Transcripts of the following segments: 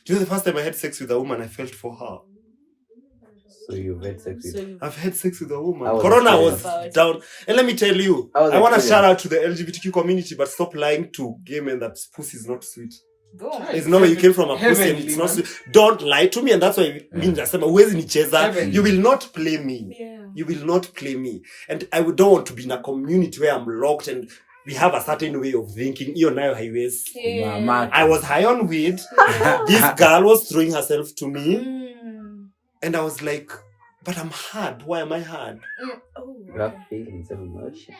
You know, the first time I had sex with a woman, I felt for her. So you've had sex with... I've had sex with a woman. was Corona was down. And let me tell you, I want to shout out to the LGBTQ community, but stop lying to gay men that pussy is not sweet. There's no way you came from a pussy and it's not sweet. Don't lie to me, and that's why you will not play me. Yeah. You will not play me. And I don't want to be in a community where I'm locked and we have a certain way of thinking. Yeah. I was high on weed. This girl was throwing herself to me. And I was like, but I'm hard. Why am I hard? You have feelings of emotion.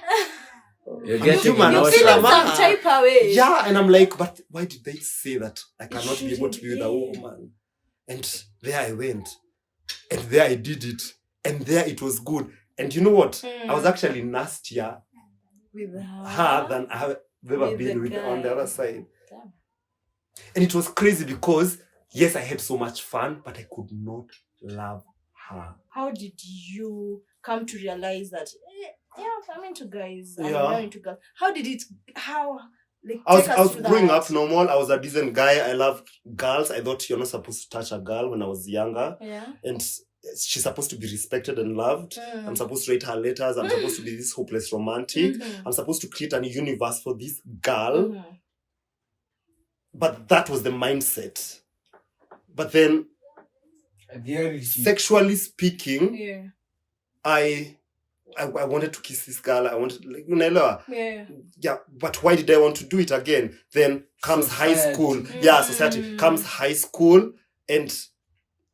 You're feeling some type of way. Yeah, and I'm like, but why did they say that I cannot be able to be with a woman? And there I went. And there I did it. And there it was good. And you know what? I was actually nastier with her than I have ever been with on the other side. Damn. And it was crazy because, yes, I had so much fun, but I could not love her. How did you come to realize that I'm into guys, I'm Yeah. not into girls? How I was growing up normal. I was a decent guy. I loved girls. I thought you're not supposed to touch a girl when I was younger. Yeah. And she's supposed to be respected and loved. I'm supposed to write her letters. I'm supposed to be this hopeless romantic. I'm supposed to create a universe for this girl. But that was the mindset. But then, sexually speaking, I wanted to kiss this girl. I wanted, yeah. But why did I want to do it again? Then comes high school. Yeah, society. Comes high school, and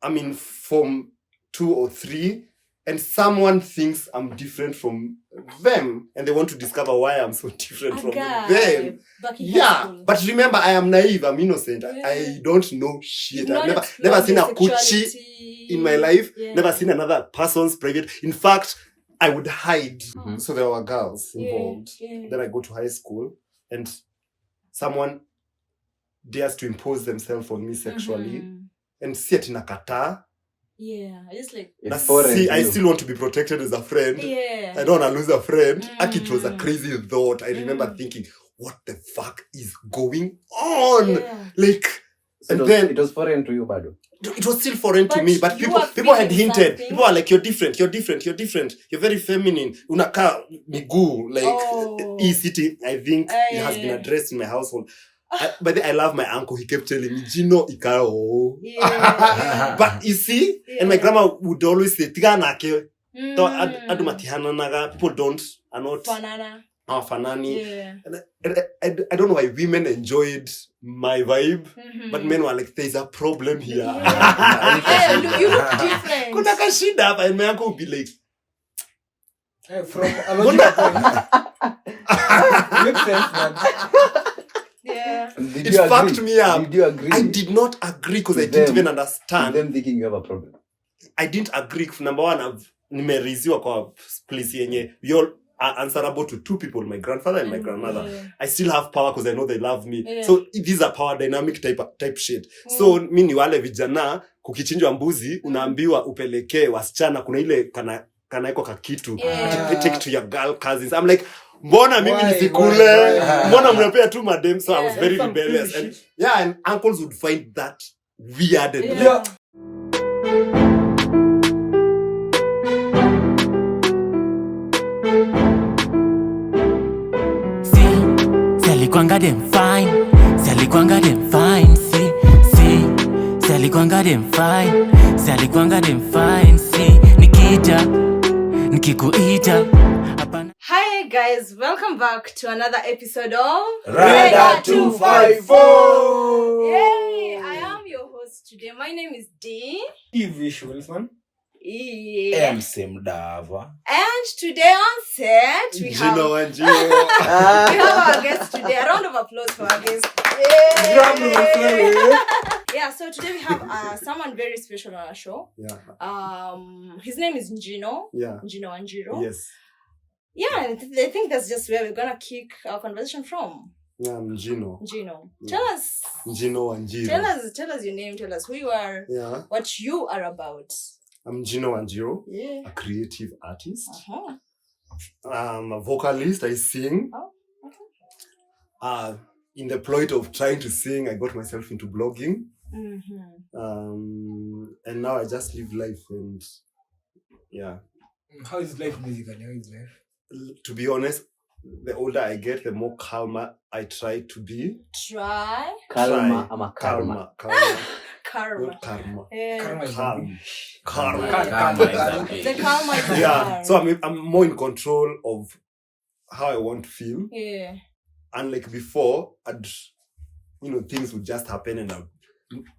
I'm in Form 2 or 3, and someone thinks I'm different from them, and they want to discover why I'm so different from them. Yeah, but remember, I am naive. I'm innocent. I don't know shit. I've never seen a coochie in my life. Never seen another person's private. In fact, I would hide. So there were girls involved. Then I go to high school, and someone dares to impose themselves on me sexually, and see it in a kata. Yeah, it's like I still want to be protected as a friend. Yeah. I don't want to lose a friend. It was a crazy thought. I remember thinking, what the fuck is going on? Yeah. Like, so and then it was foreign to you, Bado. It was still foreign to me, but people had hinted. Something. People are like, you're different. You're very feminine. Unaka miguu, like, is sitting. I think it has been addressed in my household. But then I love my uncle. He kept telling me, Gino ikao. Yeah. But you see, and my grandma would always say, Tiganake. People are not fanani. Yeah. And I don't know why women enjoyed my vibe, but men were like, there's a problem here. Yeah. You look different. Kuna kashida, and my uncle would be like, from a logical point. Makes sense, man. Yeah. It fucked me up. Did you agree? I did not agree because I didn't even understand. Them thinking you have a problem. I didn't agree. Number one, nimeriziwa kwa place yenye we all are answerable to 2 people, my grandfather and my grandmother. Yeah. I still have power because I know they love me. Yeah. So these are power dynamic type shit. So mi ni wale vijana kukichinjwa mbuzi unaambiwa upelekee wasichana kuna ile kana iko kakitu. Take to your girl cousins. I'm like, mbona mimi nisikule? Mbona mnapea tu madem? So I was very rebellious. And uncles would find that weird and Kwanga dem fine, Sally kwanga dem fine, Sally kwanga dem fine, Sally kwanga dem fine, nikija, nikikuita. Hi guys, welcome back to another episode of Radar 254. Yay! I am your host today. My name is Dee. Visuals, man. Yeah. MC Mdava. And today on set we have Gino. we have our guest today. A round of applause for our guest. Yeah, so today we have someone very special on our show. Yeah. His name is Gino. Yeah. Gino Anjiro. Yes. Yeah, and I think that's just where we're gonna kick our conversation from. Yeah, I'm Gino. Gino. Yeah. Tell us. Gino Anjiro. Tell us your name. Tell us who you are. Yeah. What you are about. I'm Gino Anjiro. Yeah. A creative artist. Uh-huh. I'm a vocalist. I sing. Oh, okay. In the ploy of trying to sing, I got myself into blogging. And now I just live life and yeah. How is life musically? How is life? To be honest, the older I get, the more calmer I try to be. Karma ama karma. Karma. Not karma. Yeah. Karma is Calm. Karma. Calm. The karma is Yeah. So I'm more in control of how I want to feel. Yeah. And like before, things would just happen and I'd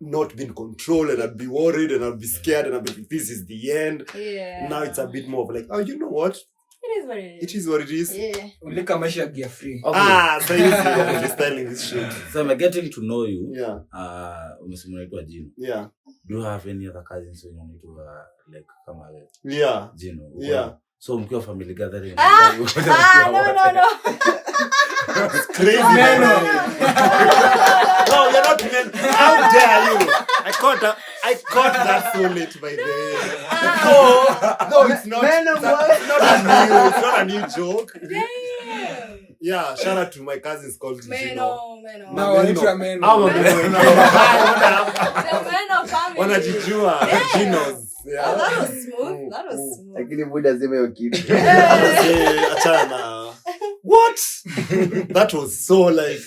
not be in control and I'd be worried and I'd be scared and I'd be like, this is the end. Yeah. Now it's a bit more of like, oh, you know what? It is what it is. It is what it is. Yeah. Ulika maisha gear free. Okay. So you're freestyling this shit. So I'm getting to know you. Yeah. Umesema unaitwa Jino. Yeah. Do you have any other cousins who unaitwa like kama wewe? Yeah. Jino. Yeah. So mkiwa family gathering. No. It's crazy. No, you're not men. How dare you? I caught that so late by the way. No, it's not. It's not a new joke. Damn. Yeah, shout out to my cousins called Gino. Meno. Now I need to amend. The Meno family. Wanajijua. Ginos. Oh, Yeah. that was smooth. Lakini muda sema hiyo kitu. Achana. What? That was so like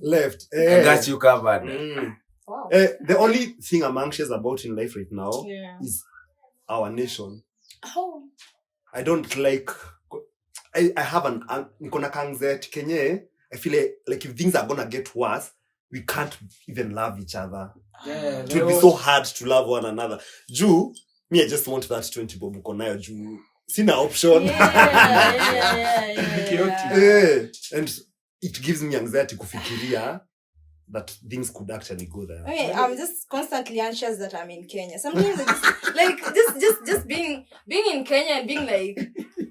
left. I got you covered. Wow. The only thing I'm anxious about in life right now is our nation. Oh. I don't like. I have Nikona anxiety Kenya. I feel like if things are gonna get worse, we can't even love each other. Yeah, It will be so hard to love one another. I just want that 20 bob uko nayo juu. Sina option. Yeah. And it gives me anxiety kufikiria that things could actually go there. I mean, I'm just constantly anxious that I'm in Kenya. Sometimes I just being in Kenya and being like,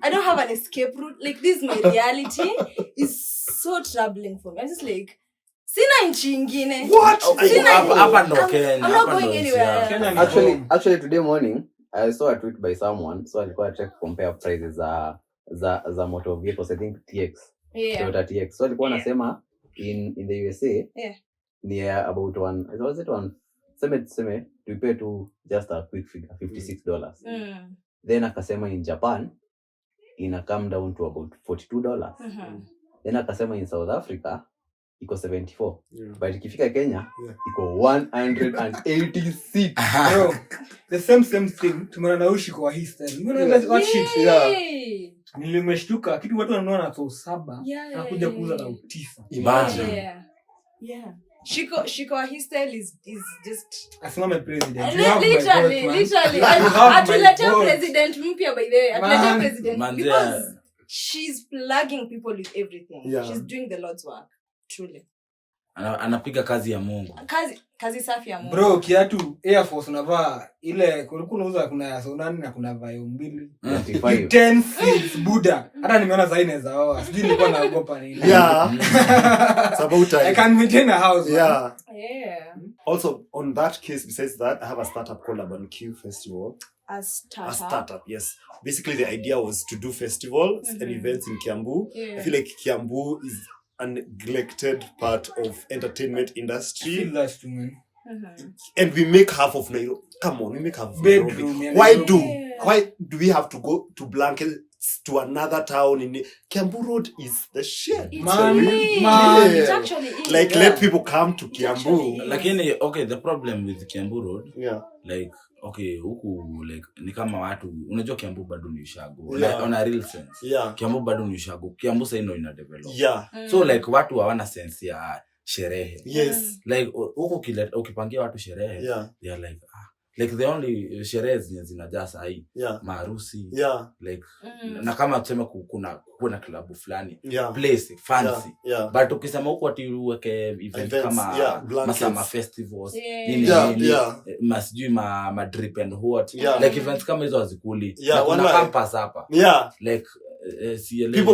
I don't have an escape route. Like, this is my reality is so troubling for me. I'm just like, sina nchi ingine. What? Hapa ndo Kenya. I'm not going anywhere. Actually today morning I saw a tweet by someone, so alikuwa trying to compare prices za motor vehicles, I think TX. Yeah. Toyota TX. So alikuwa anasema in the USA near about seme we pay to just a quick figure $56. Then akasema in Japan ina come down to about $42. Then akasema in South Africa iko 74. But ikifika Kenya iko 186. Bro, the same thing tumeona na ushi kwa hii style. What shit? Nilimeshtuka kitu watu wanaona na 7 na kuja kuuza na 9. Imagine. Yeah. Shiko his style is just asimame president. Literally. Atulete president mpya by the way. Atulete president because she's plugging people with everything. Yeah. She's doing the Lord's work. Truly. Anapiga kazi ya Mungu. Kazi safi ya Mungu. Bro, kiatu Air Force unavaa ile kulikuwa unauza kuna ya Sonani na kuna vayo 2. 10 feet Buddha. Hata nimeona zaine za wao. Sijui nilikuwa naogopa nini. Yeah. It's about time. I can maintain a house. Yeah. Yeah. Also, on that case, besides that, I have a startup called Urban Q Festival. A startup, yes. Basically, the idea was to do festivals and events in Kiambu. Yeah. I feel like Kiambu is a neglected part of entertainment industry. I feel that too, man. And we make half of Nairobi. Come on, we make half of Bedroom, Nairobi. yeah, Why do we have to go to Blankets to another town in Kiambu Road is the shit. Man. It actually is. Like let people come to Kiambu. Lakini okay, the problem with Kiambu Road, like okay, huku like ni kama watu unajua Kiambu bado ni ushago. Yeah. Like on a real sense. Yeah. Kiambu bado ni ushago. Kiambu sasa ina develop. Yeah. So like watu hawana sense ya sherehe. Yes. Like huku ukipangia watu sherehe, they are like the only sherehe zinajaa sahi maharusi like na kama tuseme kuna klabu fulani place fancy but ukisema huko ati uweke event kama masama festivals masijui ma drip and what like events kama hizo hazikuli na kuna campus hapa like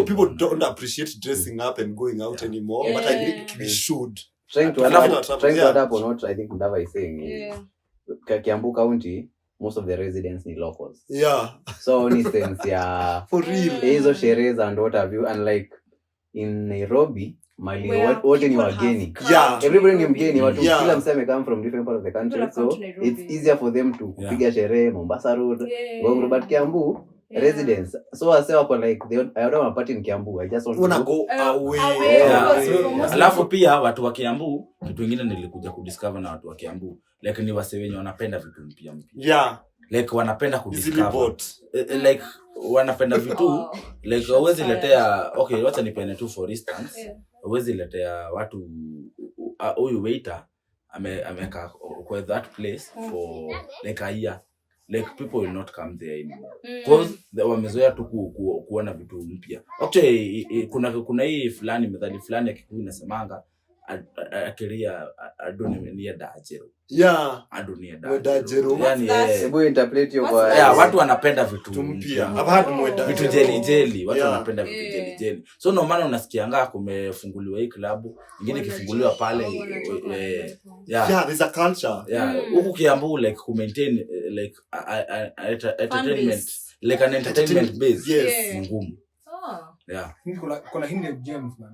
people don't appreciate dressing up and going out anymore but I think we should trying to adapt or not. I think Mdava is saying Kiambu County, most of the residents ni locals. So in sense, for real. Hizo sherehe and what have you, and like in Nairobi, mali wote ni wageni. Yeah. Everybody ni mgeni, watu kila mseme come from different parts of the country, so it's easier for them to kupiga sherehe Mombasa Road, Ngong, but Kiambu residents. So I say wako like I don't want to party in Kiambu. I just want to go away. Alafu pia watu wa Kiambu, kitu kingine nilikuja kudiscover na watu wa Kiambu, like ni wase wenye wanapenda vitu mpya. Yeah. Like wanapenda kudiscover. Like wanapenda vitu like always letea okay, wacha nipende tu for instance. Always letea watu huyu waiter ameka kwa that place for like a year. Like people will not come there anymore because wamezoea tu kuona vitu mpya. Actually kuna hii fulani methali fulani akikuwa inasemanga akiria adunia dajero. Yeah, adunia dajero. Yani hebu interpret hiyo kwa watu wanapenda vitu mpya. I've had mweda vitu jelly watu wanapenda vitu jelly. So no maana unasikianga kumefunguliwa hii club nyingine kifunguliwa pale yeah, there's a culture. Huku Kiambu like to maintain like entertainment like an entertainment base. Yes. Ngumu. Yeah. Kuna hidden gems man.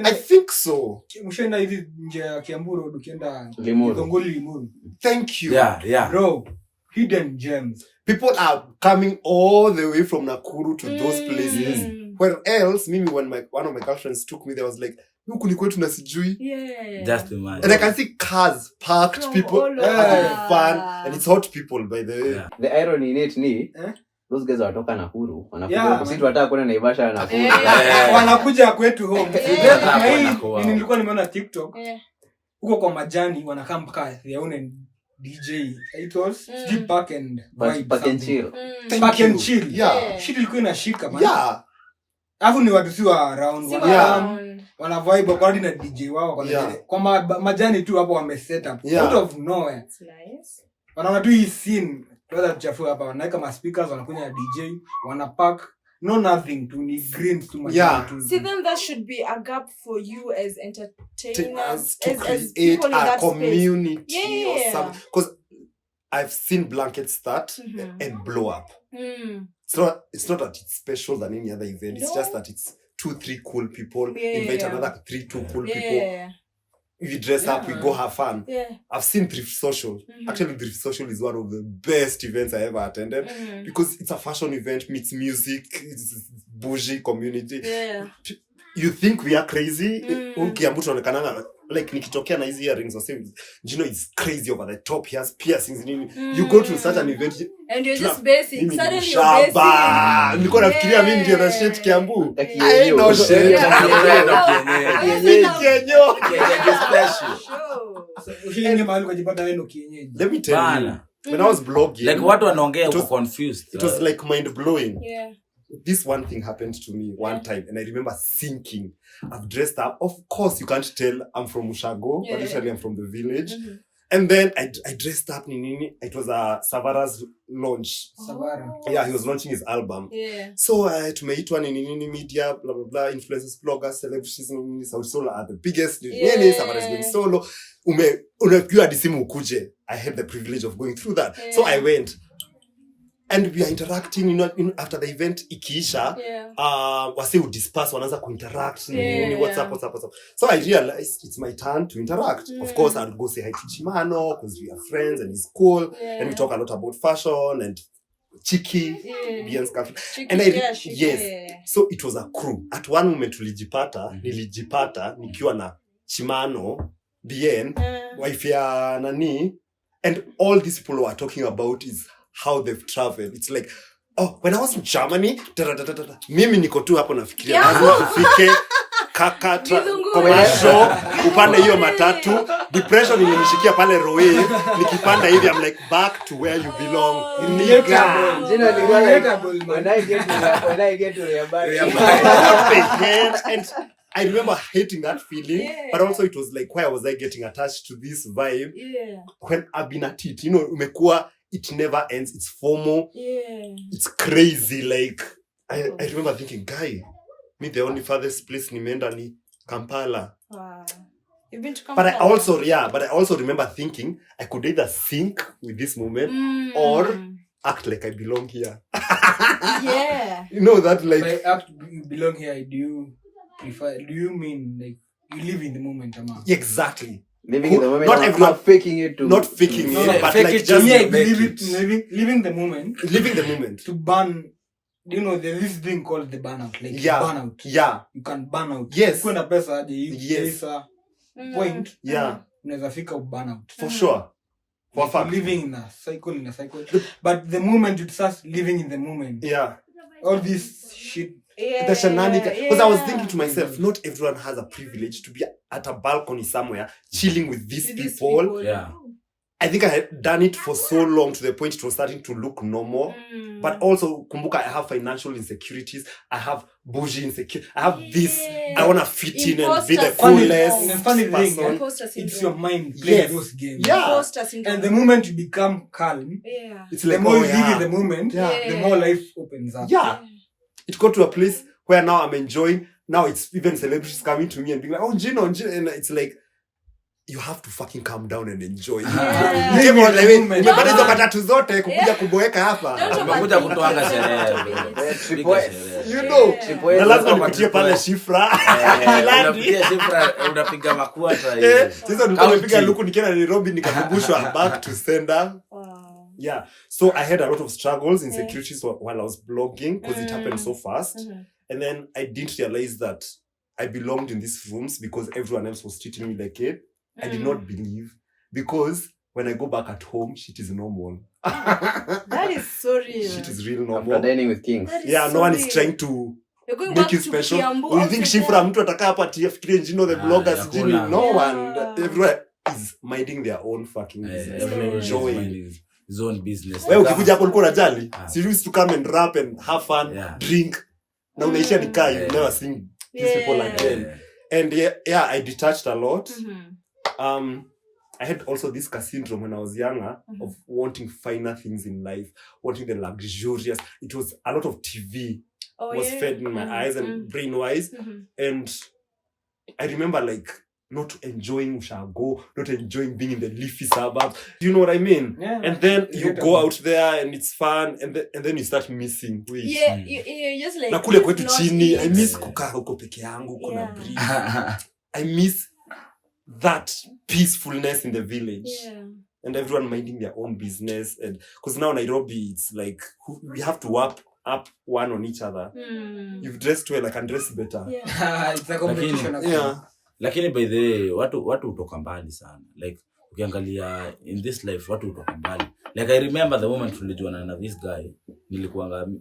I think so. Mshenda hivi nje ya Kiambu Road ukienda Limuru. Thank you. Yeah. Bro, hidden gems. People are coming all the way from Nakuru to those places. Where else, maybe when one of my girlfriends took me there, I was like, huku ni kwetu na sijui. Just imagine. And I can see cars parked, from people having fun, and it's hot people by the way. The irony in it ni those guys watoka Nakuru, wanakuja kusiti wataka kwenda Naivasha na Nakuru. Wanakuja kwetu home. Nilikuwa nimeona TikTok. Huko kwa majani wanakaa mpaka yaone DJ. It was Park and Chill. Park and Chill. Yeah. Shit ilikuwa inashika man. Yeah. Alafu ni watu si wa around. Wana vibe kwa na DJ wao kwa majani tu hapo wame set up out of nowhere. It's nice. Wanaona tu hii scene whether tuchafu hapa wanaweka ma speakers wanakunya DJ wanapack no nothing to ni green to majani tu. See then that should be a gap for you as entertainers to create a community or something, because I've seen blankets start and blow up. It's not that it's special than any other event. It's just that it's 2-3 cool people invite another 3-2 cool people. We dress up, we go have fun. I've seen Thrift Social. Actually, Thrift Social is one of the best events I ever attended because it's a fashion event, meets music, it's bougie community. You think we are crazy? Kiambu tunaonekana like nikitokea na hizi earrings or things, you know, it's crazy over the top. He has piercings. You go to such an event and you're just basic. Suddenly you're basic. Nilikuwa nafikiria mimi ndio na shit Kiambu. I know shit. Kienyo. Ushinge mahali kujipata wewe kienyeji. Let me tell you. When I was blogging, like watu wanaongea uko confused. It was like mind blowing. This one thing happened to me one time and I remember thinking, I've dressed up. Of course, you can't tell I'm from Ushago, but literally I'm from the village. And then I dressed up. It was a Savara's launch. Savara. Yeah, he was launching his album. So tumeitwa media, blah blah blah, influencers, bloggers, celebrities, South Solo are the biggest. Savara is going solo. Unajua disimu ukuje. I had the privilege of going through that. So I went. And we are interacting, after the event ikiisha, wase would disperse, wanaanza kuinteract, what's up. So I realized it's my turn to interact. Of course, I'd go say hi to Chimano, because we are friends and he's cool. And we talk a lot about fashion and Chiki, Bian's country. And so it was a crew. At one moment, nilijipata, nikiwa na Chimano, Bien, wife ya Nani, and all these people were talking about is how they've traveled. It's like, when I was in Germany, mimi niko tu hapo nafikiria lazima tufike commercial, upande hiyo matatu, depression ilinishikia pale Roe, nikipanda hivi I'm like back to where you belong. When I get to your body. And I remember hating that feeling, but also it was like, why was I getting attached to this vibe? When I've been at it, umekuwa, it never ends. It's formal. It's crazy. Like I remember thinking, guy, me the only farthest place nimeenda ni Kampala. Wow. You've been to Kampala. But I also remember thinking I could either sync with this moment or act like I belong here. Yeah. You know that, like I act belong here. I do. prefer? Do you mean like you live in the moment, ama? Exactly. Living in the moment. Not everyone faking it to. Not faking No, it, but fake like it just living the moment. Living the moment. To burn. You know, there's this thing called the burnout. Like burnout. Yeah. You can burn out. Yes. Kuna pesa aje Yes. Point. Yeah. Unaweza fika burnout. For sure. For like fact. Living in a cycle. But the moment you start living in the moment. Yeah. All this shit. Yeah, the shenanigans. Because I was thinking to myself, myself, not everyone has a privilege to be at a balcony somewhere chilling with these people. Yeah. I think I had done it for so long to the point it was starting to look normal. But also, kumbuka, I have financial insecurities. I have bougie insecurities. I have this. I want to fit in and be the coolest funny thing, person. It's your mind playing those games. Yeah. And the moment you become calm, it's the like, more you live in the moment, Yeah. the more life opens up. Yeah. It got to a place where now I'm enjoying. Now it's even celebrities coming to me and being like, oh, Gino. And it's like, you have to fucking calm down and enjoy. Nimepata hizo matatu zote kukuja kuboeka hapa. Nimekuja kutoanga sherehe. You know. Na lazima nikutie pale shifra. Unapiga shifra, unapiga makuata. Sasa nilipiga luku nikienda Nairobi nikakumbushwa back to sender. Yeah. So I had a lot of struggles, insecurities while I was blogging because it happened so fast. And then I didn't realize that I belonged in these rooms because everyone else was treating me like it. I did not believe because when I go back at home, shit is normal. That is so real. Shit is real normal. After dining with kings. Yeah, no one is trying to make you special. You think Shifra mtu ataka hapa afikirie Gino the blogger sijini. No one. Everyone is minding their own fucking business. Enjoying his own business. Wewe ukikuja hapo ulikuwa unajali. So you used to come and rap and have fun, drink. Na unaisha nikaa, you never seen these people again. And yeah, I detached a lot. I had also this syndrome when I was younger of wanting finer things in life, wanting the luxurious. It was a lot of TV was fed in my eyes and brain-wise. And I remember like not enjoying Ushago, not enjoying being in the leafy suburbs. Do you know what I mean? Yeah. And then you go out there and it's fun and then you start missing. Wait. Yeah, you just like... Na kule kwetu chini, I miss kukaa huko peke yangu, kuna breeze. I miss that peacefulness in the village. Yeah. And everyone minding their own business. And because now Nairobi, it's like, we have to up one on each other. You've dressed well, I can dress better. Yeah. It's a competition. Lakini by the way, watu utoka mbali sana. Like, ukiangalia in this life, watu utoka mbali. Like, I remember the moment tulijuana na this guy.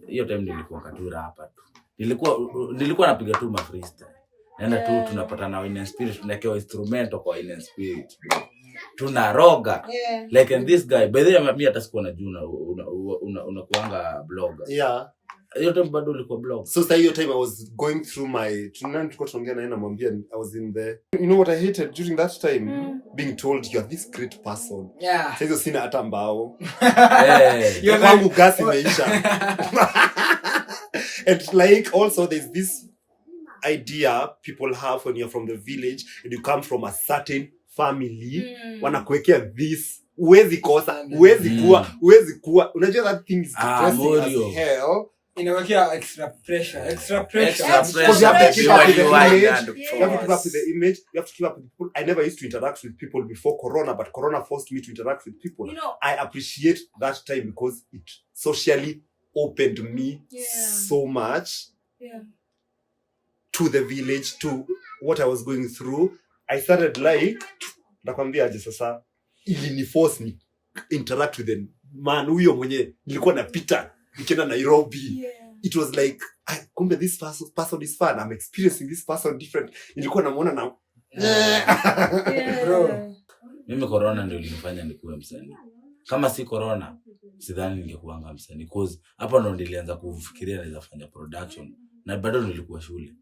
Hiyo time nilikuwa katura hapa tu. Nilikuwa napiga tu ma freestyle. Nenda tu tunapatana wine and spirit, tunakewa instrumental kwa wine and spirit. Tunaroga. Like, and this guy, by the way, mimi hata sikuwa najua unakuanga blogger. Yeah. Hiyo time bado ulikuwa blog. So say your time I was going through my tunaongea na namwambia I was in there. You know what I hated during that time? Being told you are this great person. Yeah. Sasa sina hata mbao. Hey. Kwangu gas imeisha. And like also there's this idea people have when you're from the village and you come from a certain family. Wanakuwekea this. Uwezi kosa, uwezi kuwa. Unajua that thing is depressing as hell. Inawekea extra pressure. Because you have to keep up with the image. You have to keep up with the image. You have to keep up with people. I never used to interact with people before Corona, but Corona forced me to interact with people. You know, I appreciate that time because it socially opened me so much to the village, to what I was going through. I started like, nakwambia aje sasa, ili force me interact with the man huyo mwenye nilikuwa napita nikienda Nairobi. It was like, kumbe this person is fun. I'm experiencing this person different. Nilikuwa namuona na bro. Mimi Corona ndio ilinifanya nikuwe msanii. Kama si Corona, sidhani ningekuanga msanii because hapa ndo nilianza kufikiria naweza fanya production na bado nilikuwa shule.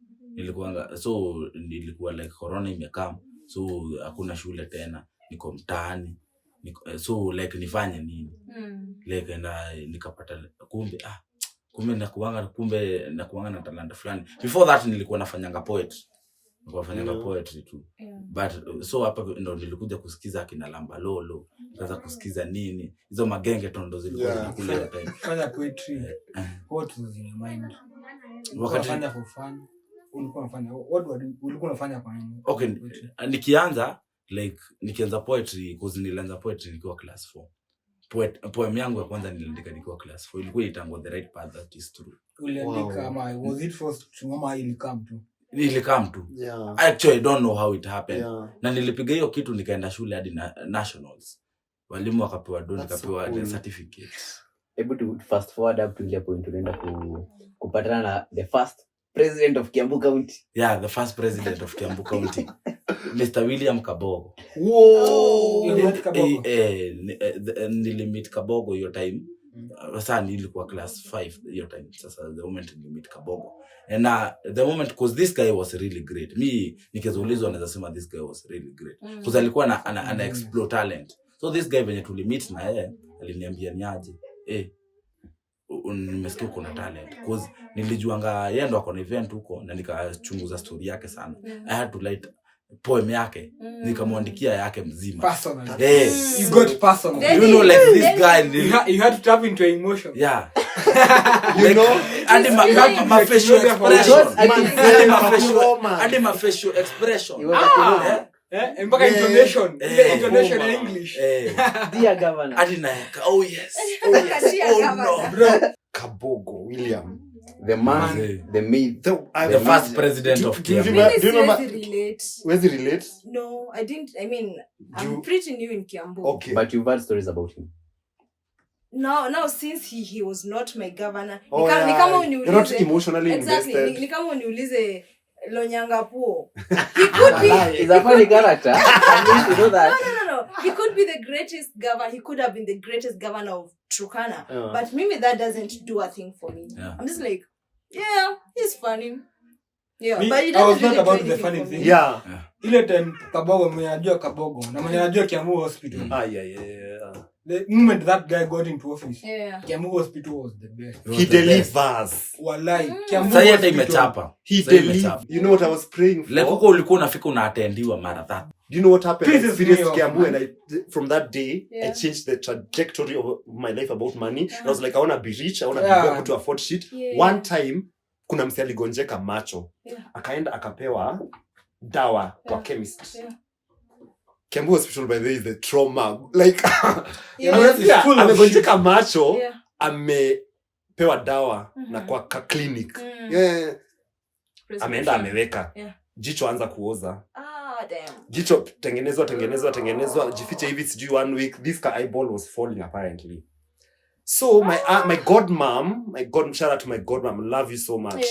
Nilikuwa like Corona imekam. So hakuna shule tena. Niko mtaani. So like nifanye nini? Like na nikapata kumbe nakuanga na talanta fulani. Before that nilikuwa nafanyanga poetry tu. But so hapa ndo nilikuja kusikiza akina Lamba Lolo, nikaanza kusikiza nini. Hizo magenge tondo zilikuwa zinakula time. Fanya poetry. What was in your mind? Wakati fanya for fun. ulikuwa unafanya? Ulikuwa unafanya kwa nini? Okay, nikianza poetry because nilianza poetry nikiwa class 4. Poem yangu ya kwanza niliandika nikiwa class 4. Ilikuwa itango The Right Path That Is True. Uliandika ama was it first mama ili come to? Yeah. Actually I don't know how it happened. Yeah. Na nilipiga hiyo kitu nikaenda shule hadi nationals. Walimu wakapewa nikapewa the certificate. Able to fast forward up to ile point tunaenda kupatana na the first president of Kiambu County. Yeah, the first president of Kiambu County. Mr. William Kabogo. Whoa! Nilimit Kabogo hiyo time. Sasa nilikuwa class 5 hiyo time. Sasa the moment nilimit Kabogo. And the moment, because this guy was really great. Me nikizoulizwa naweza sema this guy was really great. Because alikuwa ana explore talent. So this guy venye tulimit na yeye aliniambia niaje. Nimesikia kuna talent. Because nilijuanga yeye ndo akona event huko na nikachunguza story yake sana. I had to write poem yake. Nikamwandikia yake mzima. Personal. You got personal. You know, like this guy. You had to tap into emotion. Yeah. You know, and my facial expression. And my facial expression. Mpaka intonation. Intonation in English. Dear Governor. Adinaeka. Oh yes. Oh yes. Oh no. Bro. Kabogo William. The man, the first president of Kenya. Do you remember? Where's he relate? No, I didn't. I mean, I'm pretty new in Kiambu. Okay. But you've heard stories about him. Now since he was not my governor. Ni kama uniulize. You're not emotionally invested. Exactly. Ni kama uniulize Lonyangapuo. He could be. He's a funny character. I mean, you know that. No. He could be the greatest governor. He could have been the greatest governor of Turkana. But maybe that doesn't do a thing for me. Yeah. I'm just like, yeah, he's funny. Yeah, but it I was not really about the funny thing. Yeah. Ile time Kabogo mwenye anajua Kabogo na mwenye anajua Kiambu Hospital. Yeah. The moment that guy got into office, Kiambu Hospital was the best. He delivers. Wallahi, Kiambu Hospital imechapa. He delivers. You know what I was praying for? Like huko ulikuwa unafika unaatendiwa mara 3. Do you know what happened? I experienced Kiambu, and from that day, I changed the trajectory of my life about money. I was like, I want to be rich. I want to be able to afford shit. One time, kuna msee aligonjeka macho. Akaenda akapewa dawa kwa chemist. Kiambu Hospital, by the way, is the trauma. Like, amegonjeka macho, amepewa dawa na kwa clinic. Ameenda ameweka. Jicho anza kuoza. Damn. Jicho tengenezwa jifiche hivi sijui 1 week. This eyeball was falling apparently. So my godmom, shout out to my godmom, love you so much.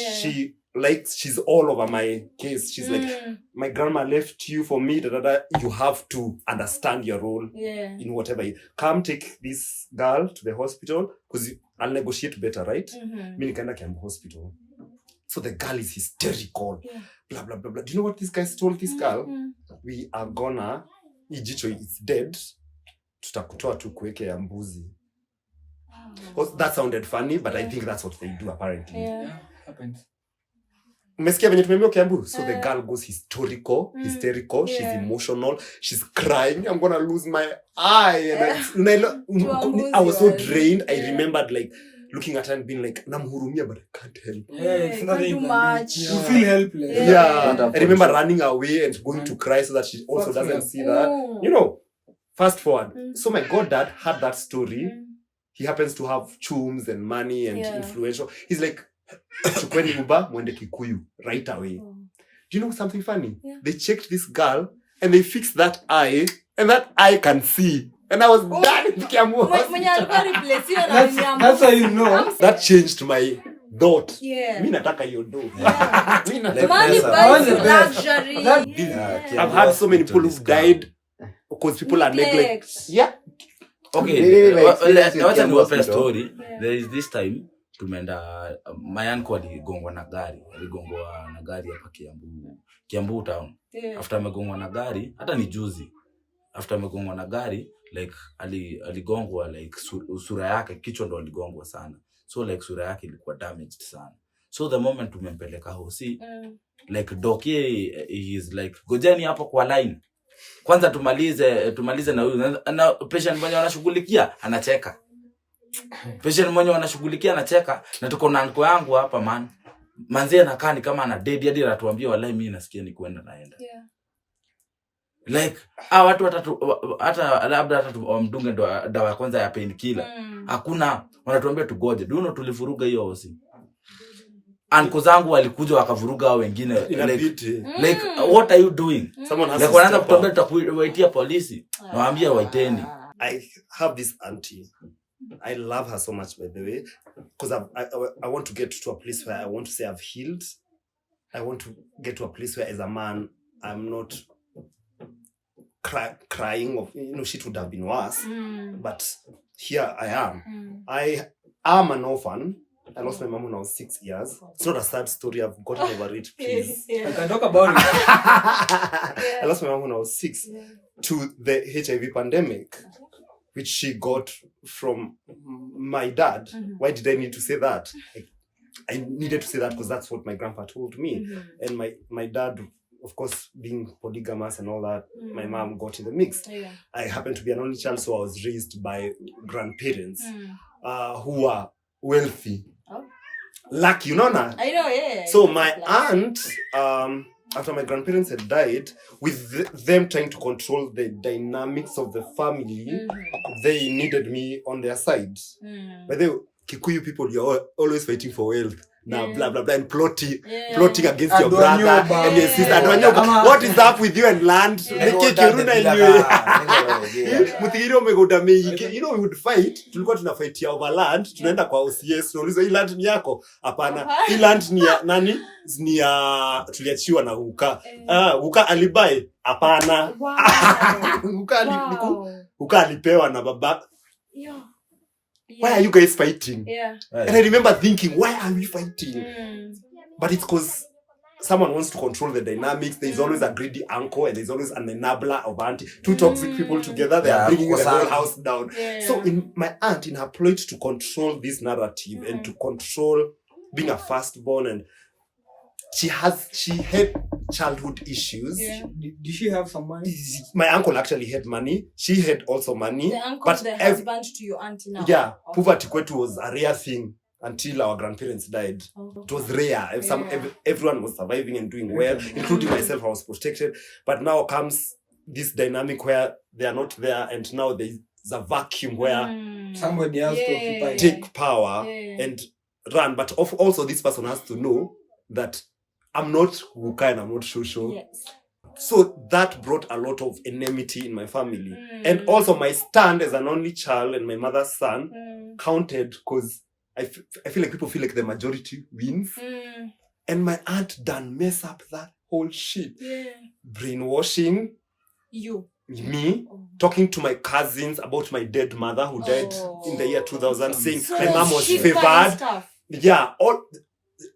She's all over my case. She's like, my grandma left you for me, you have to understand your role in whatever. Come take this girl to the hospital because I'll negotiate better, right? Mi nikaenda Kiambu Hospital. So the girl is hysterical. Blah, blah, blah, blah. Do you know what this guy told this girl? We are gonna, ijicho is dead. Tutakutoa tu kuweke ya mbuzi. That sounded funny, but I think that's what they do apparently. Yeah, happens. Umesikia venye tumemeo Kiambu? So the girl goes hysterical, she's emotional, she's crying. I'm gonna lose my eye. And I was so drained. I remembered like looking at her and being like, namhurumia, but I can't help. It's not too much. You feel helpless. Yeah. I remember running away and going to cry so that she also doesn't see that. You know, fast forward. So my goddad had that story. He happens to have chums and money and influential. He's like, chukweni Uber, mwende Kikuyu right away. Do you know something funny? They checked this girl and they fixed that eye and that eye can see. And I was done in Kiambu. That's how you know. That changed my thought. Mi nataka hiyo do. Money buys luxury. I've had so many people who've died because people are neglect. Yeah. Okay. Wacha niwape story. There is this time tumeenda my uncle aligongwa na gari. Aligongwa na gari hapa Kiambu town. After amegongwa na gari, hata ni juzi. After amegongwa na gari, like aligongwa like sura yake, kichwa ndo aligongwa sana. So like sura yake ilikuwa damaged sana. So the moment tumempeleka hosi, like dokie he is like, gojeni hapo kwa line. Kwanza tumalize na huyu. Na patient mwenye anashughulikia anacheka. Patient mwenye anashughulikia anacheka, na tuko na anko yangu hapa man. manzi anakaa ni kama ana dead hadi anatuambia wallahi mimi nasikia ni kwenda naenda. Like watu hata labda hata mdunge dawa ya kwanza ya painkiller. Hakuna, wanatuambia tugoje. Duno tulivuruga hiyo hosi. Anko zangu walikuja wakavuruga hao wengine. Like what are you doing? Someone has like wanaanza kutuambia tutawaitia polisi. Nawaambia waiteni. I have this auntie. I love her so much, by the way, because I want to get to a place where I want to say I've healed. I want to get to a place where as a man I'm not crying of, shit would have been worse. But here I am. I am an orphan. I lost my mom when I was 6 years. It's not a sad story. I've gotten over it, please. I can talk about it. I lost my mom when I was 6 to the HIV pandemic, which she got from my dad. Why did I need to say that? I needed to say that because that's what my grandpa told me. And my dad, of course, being polygamous and all that, my mom got in the mix. I happened to be an only child, so I was raised by grandparents who were wealthy. Lucky, you know na? I know, yeah. So my aunt, after my grandparents had died, with them trying to control the dynamics of the family, they needed me on their side. But they Kikuyu people, you're always fighting for wealth. Now, blah, blah, blah, and plotting against your brother and your sister. What is up with you and land? You know, we would fight. Tulikuwa tunafightia over land. Tunaenda kwa OCS. Tunauliza hii land ni yako? Hapana. Hii land ni ya nani? Ni ya tuliachiwa na Huka. Huka alibai? Hapana. Huka alipewa na baba. Why are you guys fighting? And I remember thinking, why are we fighting? But it's because someone wants to control the dynamics. There's always a greedy uncle and there's always an enabler of auntie. Two toxic people together, they are bringing the whole house down. So in my aunt, in her plight to control this narrative and to control being a firstborn, and she had childhood issues. Did she have some money? My uncle actually had money. She had also money. The uncle, but the husband to your auntie now. Yeah, poverty kwetu was a rare thing until our grandparents died. It was rare. Everyone was surviving and doing well, including myself. I was protected. But now comes this dynamic where they are not there, and now there's a vacuum where somebody else to occupy, take power and run. But also this person has to know that I'm not Huka and I'm not Shosho. Yes. So that brought a lot of enmity in my family. And also my stand as an only child and my mother's son counted, because I feel like people feel like the majority wins. And my aunt done mess up that whole shit. Brainwashing me, talking to my cousins about my dead mother who died in the year 2000, saying my mom was favored. Yeah, all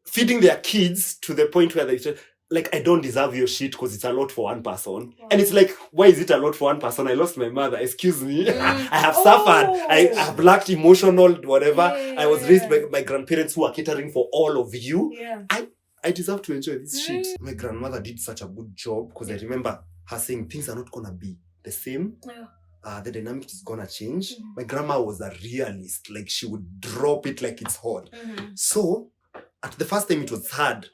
feeding their kids to the point where they said, like, I don't deserve your shit because it's a lot for one person. And it's like, why is it a lot for one person? I lost my mother. Excuse me. I have suffered. I have lacked emotional whatever. I was raised by my grandparents who are catering for all of you. I deserve to enjoy this shit. My grandmother did such a good job, because I remember her saying things are not gonna be the same. The dynamic is gonna change. My grandma was a realist. Like, she would drop it like it's hot. So at the first time it was hard,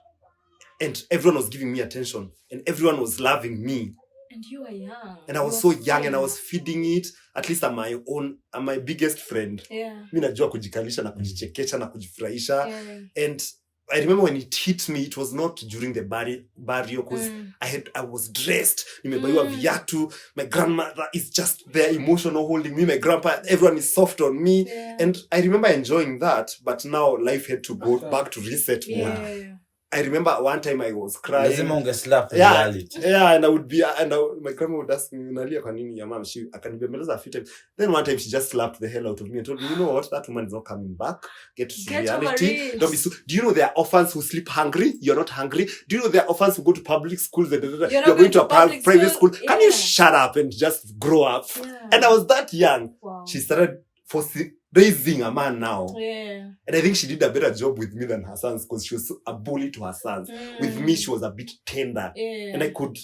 and everyone was giving me attention, and everyone was loving me. And you were young. And I was so young, and I was feeding it. At least I'm my biggest friend. Mi najua kujikalisha na kujichekesha na kujifurahisha. And I remember when it hit me, it was not during the burial, because I was dressed. Nimebaiwa viatu. My grandmother is just there, emotional, holding me. My grandpa, everyone is soft on me. And I remember enjoying that. But now life had to go back to reset mode. I remember one time I was crying. And I would be, my grandma would ask me, unalia kwa nini ya mama? She akanibembeleza a few times. Then one time she just slapped the hell out of me and told me, you know what? That woman is not coming back. Get to reality. Don't be so. Do you know there are orphans who sleep hungry? You're not hungry. Do you know there are orphans who go to public schools? You're going to a private school. Can you shut up and just grow up? And I was that young. She started raising a man now. And I think she did a better job with me than her sons, because she was a bully to her sons. With me, she was a bit tender. And I could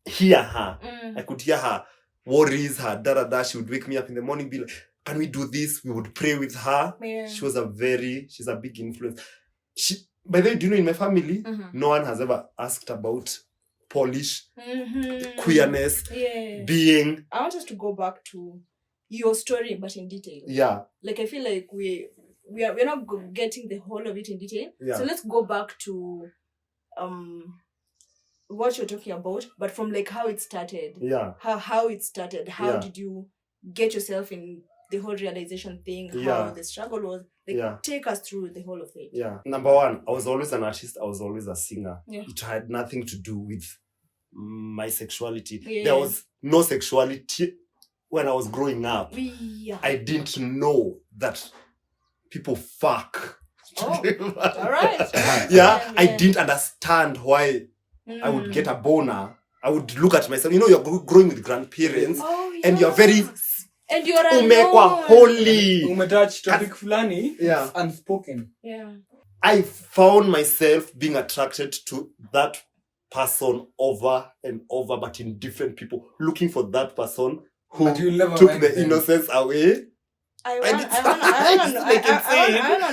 hear her. I could hear her worries, her da-da-da. She would wake me up in the morning, be like, can we do this? We would pray with her. She's a big influence. By the way, do you know, in my family, no one has ever asked about polish, queerness, being. I want us to go back to your story, but in detail. Yeah. Like, I feel like we're not getting the whole of it in detail. Yeah. So let's go back to what you're talking about, but from like how it started. Yeah. How it started. How did you get yourself in the whole realization thing? How the struggle was. Like, take us through the whole of it. Yeah. Number one, I was always an artist. I was always a singer. Yeah. It had nothing to do with my sexuality. Yeah. There was no sexuality when I was growing up. Yeah. I didn't know that people fuck. Oh, all right. Yeah. I didn't understand why I would get a boner. I would look at myself. You know, you're growing with grandparents, and you're very. And you're umekwa holy. Umetouch topic fulani. Yeah. Unspoken. Yeah. I found myself being attracted to that person over and over, but in different people, looking for that person who took the innocence away. I want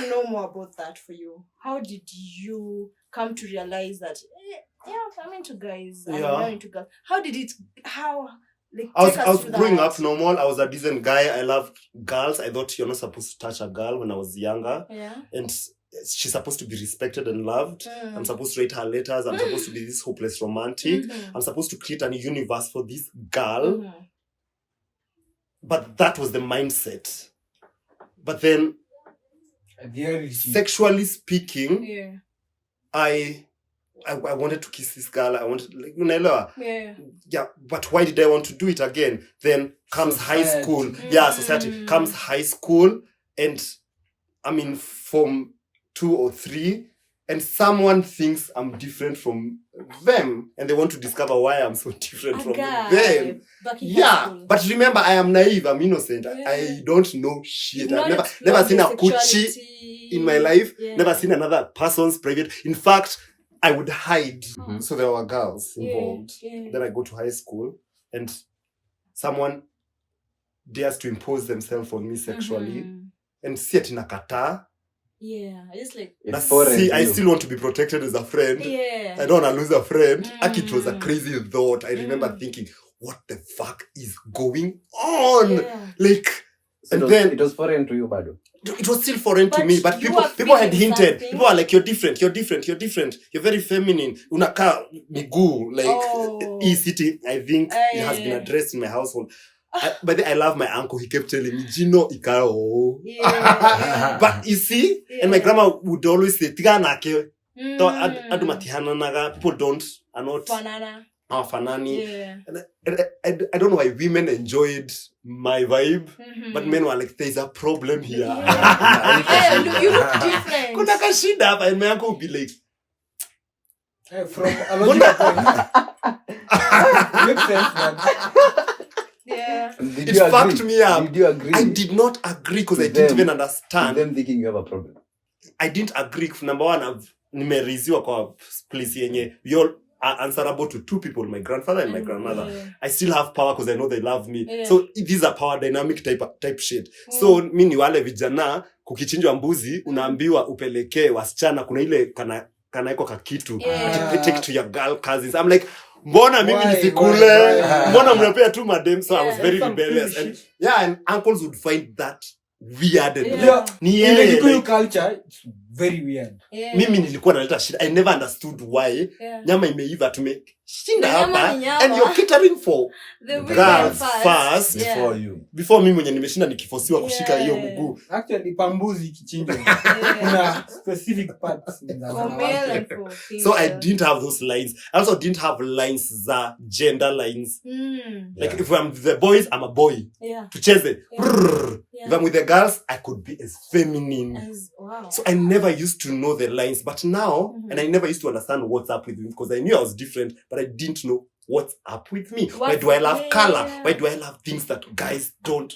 to know more about that for you. How did you come to realize that? I'm into guys. I'm into girls. How did it? Like, I was growing up normal. I was a decent guy. I loved girls. I thought you're not supposed to touch a girl when I was younger. Yeah. And she's supposed to be respected and loved. I'm supposed to write her letters. I'm supposed to be this hopeless romantic. I'm supposed to create a universe for this girl. But that was the mindset. But then, sexually speaking, I wanted to kiss this girl. I wanted, like, yeah. But why did I want to do it again? Then comes high school. Yeah, society. Comes high school, and I'm in form 2 or 3, and someone thinks I'm different from them, and they want to discover why I'm so different from them. Yeah, but remember, I am naive. I'm innocent. I don't know shit. I've never seen a coochie in my life. Never seen another person's private. In fact, I would hide. So there were girls involved. Then I go to high school, and someone dares to impose themselves on me sexually, and see it in a kata. Yeah, it's like I still want to be protected as a friend. Yeah. I don't want to lose a friend. It was a crazy thought. I remember thinking, what the fuck is going on? Yeah. Like, so and then it was foreign to you, Bado. It was still foreign to me, but people had hinted. Something. People are like, you're different. You're very feminine. Unaka miguu, like sitting. I think it has been addressed in my household. But then I love my uncle. He kept telling me, Gino ikao. Yeah. But you see, and my grandma would always say, Tiganake. People are not fanani. Yeah. And I don't know why women enjoyed my vibe, but men were like, there's a problem here. Yeah, you look different. Kuna kashida, and my uncle would be like, from a logical point. Makes sense, man. Yeah. It fucked me up. Did you agree? I did not agree because I didn't even understand. Them thinking you have a problem. I didn't agree. Number one, nimeriziwa kwa place yenye we all are answerable to 2 people, my grandfather and my grandmother. Yeah. I still have power because I know they love me. Yeah. So these are power dynamic type shit. So mi ni wale vijana kukichinjwa mbuzi unaambiwa upelekee wasichana kuna ile kanaeko kakitu. Take to your girl cousins. I'm like, mbona mimi nisikule? Mbona mnapea tu madem? So I was very rebellious. And uncles would find that weird and in the Kikuyu culture, it's very weird. Yeah. Mimi nilikuwa naleta shit. I never understood why. Nyama imeiva tumeshinda hapa and you're catering for the girls first before mimi mwenye nimeshinda nikifosiwa kushika hiyo mguu. Actually pambuzi kichinjwa. Kuna specific parts so I didn't have those lines. I also didn't have lines za gender lines. Like if I'm with the boys, I'm a boy. Tucheze. If I'm with the girls, I could be as feminine. Wow. So I never used to know the lines, but now, and I never used to understand what's up with me because I knew I was different, but I didn't know what's up with me. Why do I love color? Why do I love things that guys don't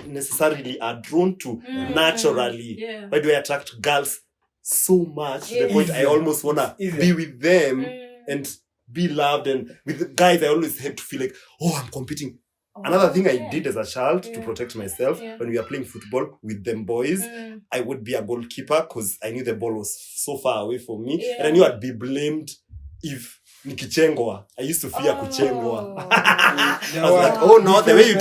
necessarily are drawn to naturally? Why do I attract girls so much to the point I almost want to be with them and be loved? And with the guys, I always had to feel like, oh, I'm competing. Another thing I did as a child to protect myself when we were playing football with them boys, I would be a goalkeeper because I knew the ball was so far away from me, and I knew I'd be blamed if nikichengwa. I used to fear kuchengwa. I was like, oh no, the way you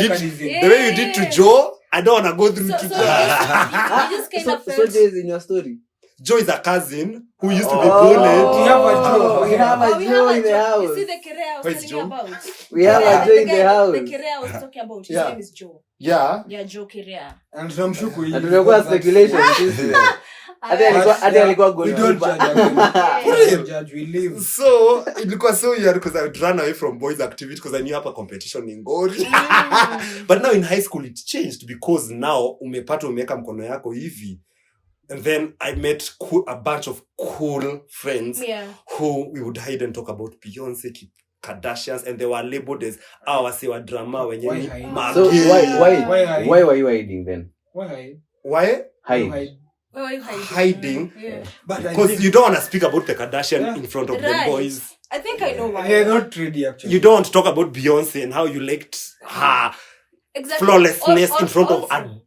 did to Joe, I don't want to go through you just kind of felt... So Joe is in your story? Joe is a cousin who used to be bullied. We have a Joe. We have a Joe in the house. You see the Kerea I was telling you about? We have a Joe in the house. The Kerea I was talking about, his name is Joe. Yeah. Yeah, Joe Kerea. And tunamshuku hivi. And tumekuwa speculation. Hadi alikuwa goalkeeper. We don't judge, we live. So ilikuwa so weird because I would run away from boys activity because I knew hapa competition ni ngori. But now in high school it changed because now umeweka mkono yako hivi. And then I met a bunch of cool friends who we would hide and talk about Beyonce, Kardashians, and they were labeled as our drama when you So why were you hiding then? Why? Hide. Why are you hiding? Hiding? Yeah. Because you don't want to speak about the Kardashian in front of the boys. I think I know why. They're not ready actually. You don't want to talk about Beyonce and how you liked her flawlessness in front of a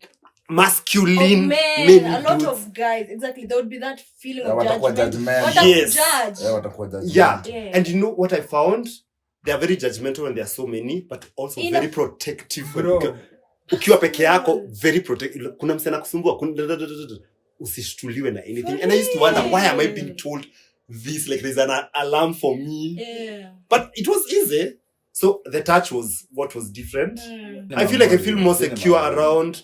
masculine men, a lot of guys. Exactly. There would be that feeling of judgment. Yeah. And you know what I found? They are very judgmental when there are so many, but also very protective. Ukiwa peke yako, very protective. Kuna msena kusumbua, usishtuliwe na anything. And I used to wonder, why am I being told this? Like there's an alarm for me. Yeah. But it was easy. So the touch was what was different. I feel more secure around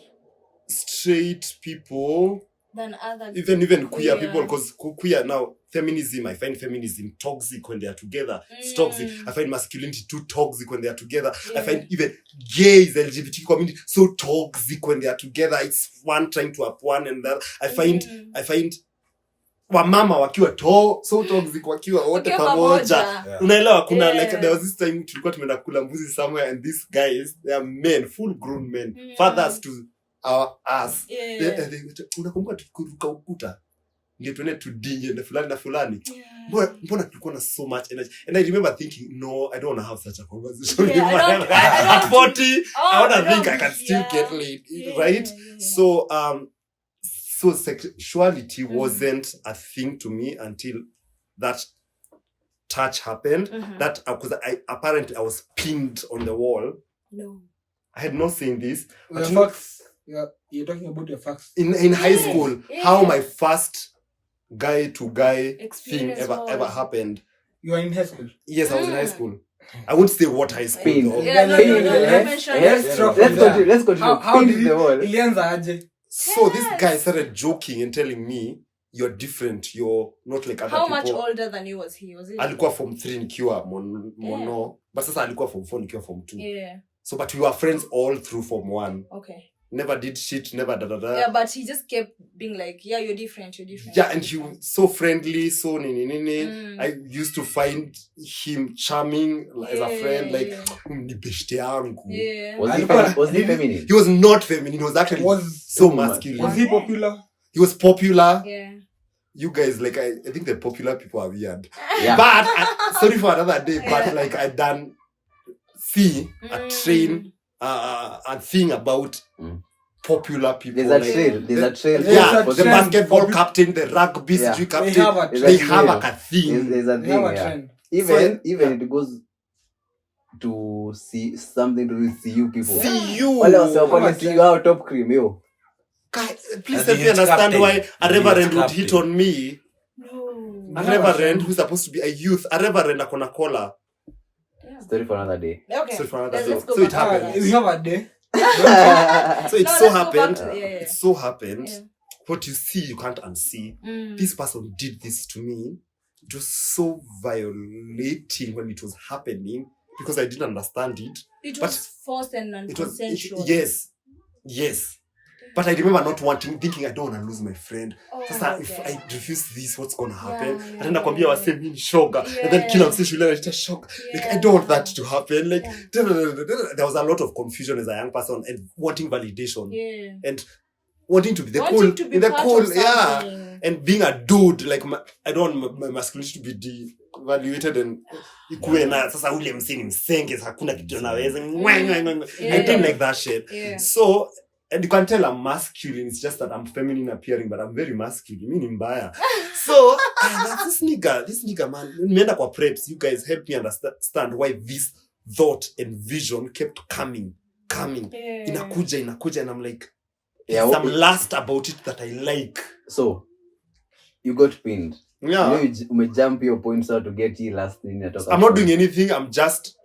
straight people than other even queer people, because queer now feminism, I find feminism toxic when they are together. It's toxic. I find masculinity too toxic when they are together. I find even gays, LGBT community so toxic when they are together. It's one trying to up one and that. I find wamama wakiwa so toxic wakiwa wote pamoja. Unaelewa kuna like there was this time tulikuwa tumeenda kula mbuzi somewhere and these guys, they are men, full grown men, fathers to our ass. Unakumbuka tukuruka ukuta ndio tuende tudinje na fulani na fulani. Mbona tulikuwa na so much energy, and I remember thinking, no, I don't want to have such a conversation with my at 40. I want to think I can still get laid, right? So sexuality wasn't a thing to me until that touch happened. That because apparently I was pinned on the wall. No, I had not seen this. You're talking about your facts. In high school, how my first guy to guy thing ever happened. You are in high school? Yes, I was in high school. I won't say what high school though. Let's continue. How did ilianza aje? So this guy started joking and telling me, you're different, you're not like other How people. How much older than you was he? Alikuwa form 3 nikiwa mono. But sasa alikuwa form 4 nikiwa form 2. Yeah. So but we were friends all through form 1. Okay. Never did shit, never da. Yeah, but he just kept being like, yeah, you're different. Yeah, and he was so friendly, so nini. I used to find him charming as a friend, like ni beshte yangu. Yeah. Was he feminine? He was not feminine. He was actually so masculine. Was he popular? He was popular. Yeah. You guys, like, I think the popular people are weird. Yeah. But sorry for another day, but like I done see a thing about popular people. There's a trail. Yeah, the basketball captain, the rugby captain. They have a thing. There's a thing. Yeah. Even it goes to see something to do with CU people. CU. Wale wase see you out top cream yo. Please help me understand why a reverend would hit on me. No. A reverend who's supposed to be a youth. A reverend akona collar. Story for another day. Okay. So it happened. We have a day. So it so happened. It so happened. Yeah. What you see, you can't unsee. This person did this to me. It was so violating when it was happening because I didn't understand it. It was forced and non-consensual. Yes. But I remember not thinking I don't want to lose my friend. Okay. If I refuse this, what's going to happen? And then nakwambia wase mimi shoga. And then kila mse shule anaita shoga. Like I don't want that to happen. Like there was a lot of confusion as a young person and wanting validation. Yeah. And wanting to be the cool. Yeah. And being a dude, like I don't want my masculinity to be devaluated and ikuwe na sasa ule msini msenge hakuna kitu anaweza. I don't like that shit. So and you can tell I'm masculine. It's just that I'm feminine appearing, but I'm very masculine. Mimi ni mbaya. So this nigga man, nimeenda kwa preps. You guys help me understand why this thought and vision kept coming. Inakuja and I'm like, some lust about it that I like. So you got pinned. Yeah. You jump your points out to get you last thing. I'm not doing anything. I'm just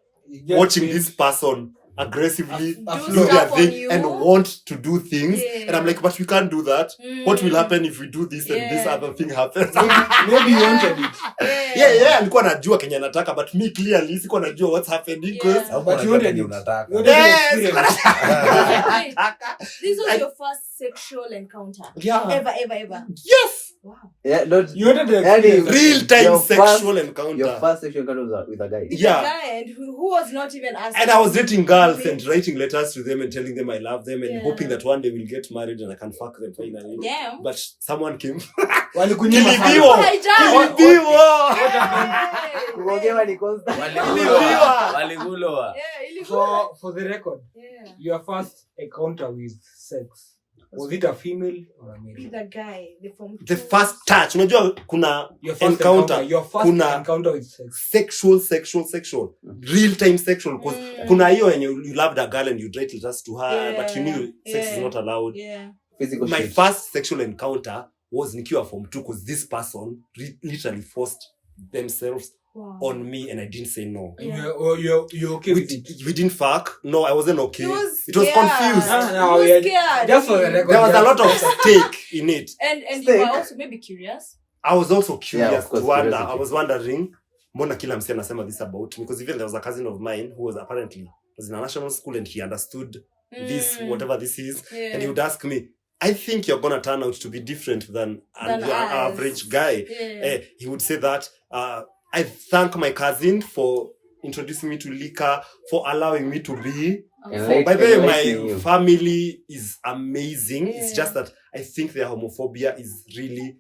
watching this person aggressively do their thing and want to do things. And I'm like, but we can't do that. What will happen if we do this and this other thing happens? Maybe you wanted it. Yeah, alikuwa najua Kenya nataka, but me clearly sikuwa najua what's happening because but you wanted unataka. This was your first sexual encounter. Yeah. Ever. Yes. Wow. Yeah, you wanted the real time sexual encounter. Your first sexual encounter was with a guy. With a guy and who was not even asking. And I was dating girls and writing letters to them and telling them I love them and hoping that one day we'll get married and I can fuck them finally. Yeah. But someone came. Walikunyima For the record, your first encounter with sex, was it a female or a male? With a guy. The first touch. Unajua kuna your first encounter with sex. Sexual. Real time sexual. Because kuna hiyo when you loved a girl and you wrote letters to her, but you knew sex is not allowed. Yeah. My first sexual encounter was nikiwa form 2 because this person literally forced themselves on me and I didn't say no. You're okay with it? We didn't fuck. No, I wasn't okay. It was scared. confused. Scared. Just for the record. There was a lot of stake in it. And you were also maybe curious. I was also curious to wonder. I was wondering, mbona kila msee anasema this about me? Because even there was a cousin of mine who was apparently in a national school and he understood this, whatever this is. And he would ask me, I think you're going to turn out to be different than an average guy. He would say that, I thank my cousin for introducing me to liquor, for allowing me to be. By the way, my family is amazing. It's just that I think their homophobia is really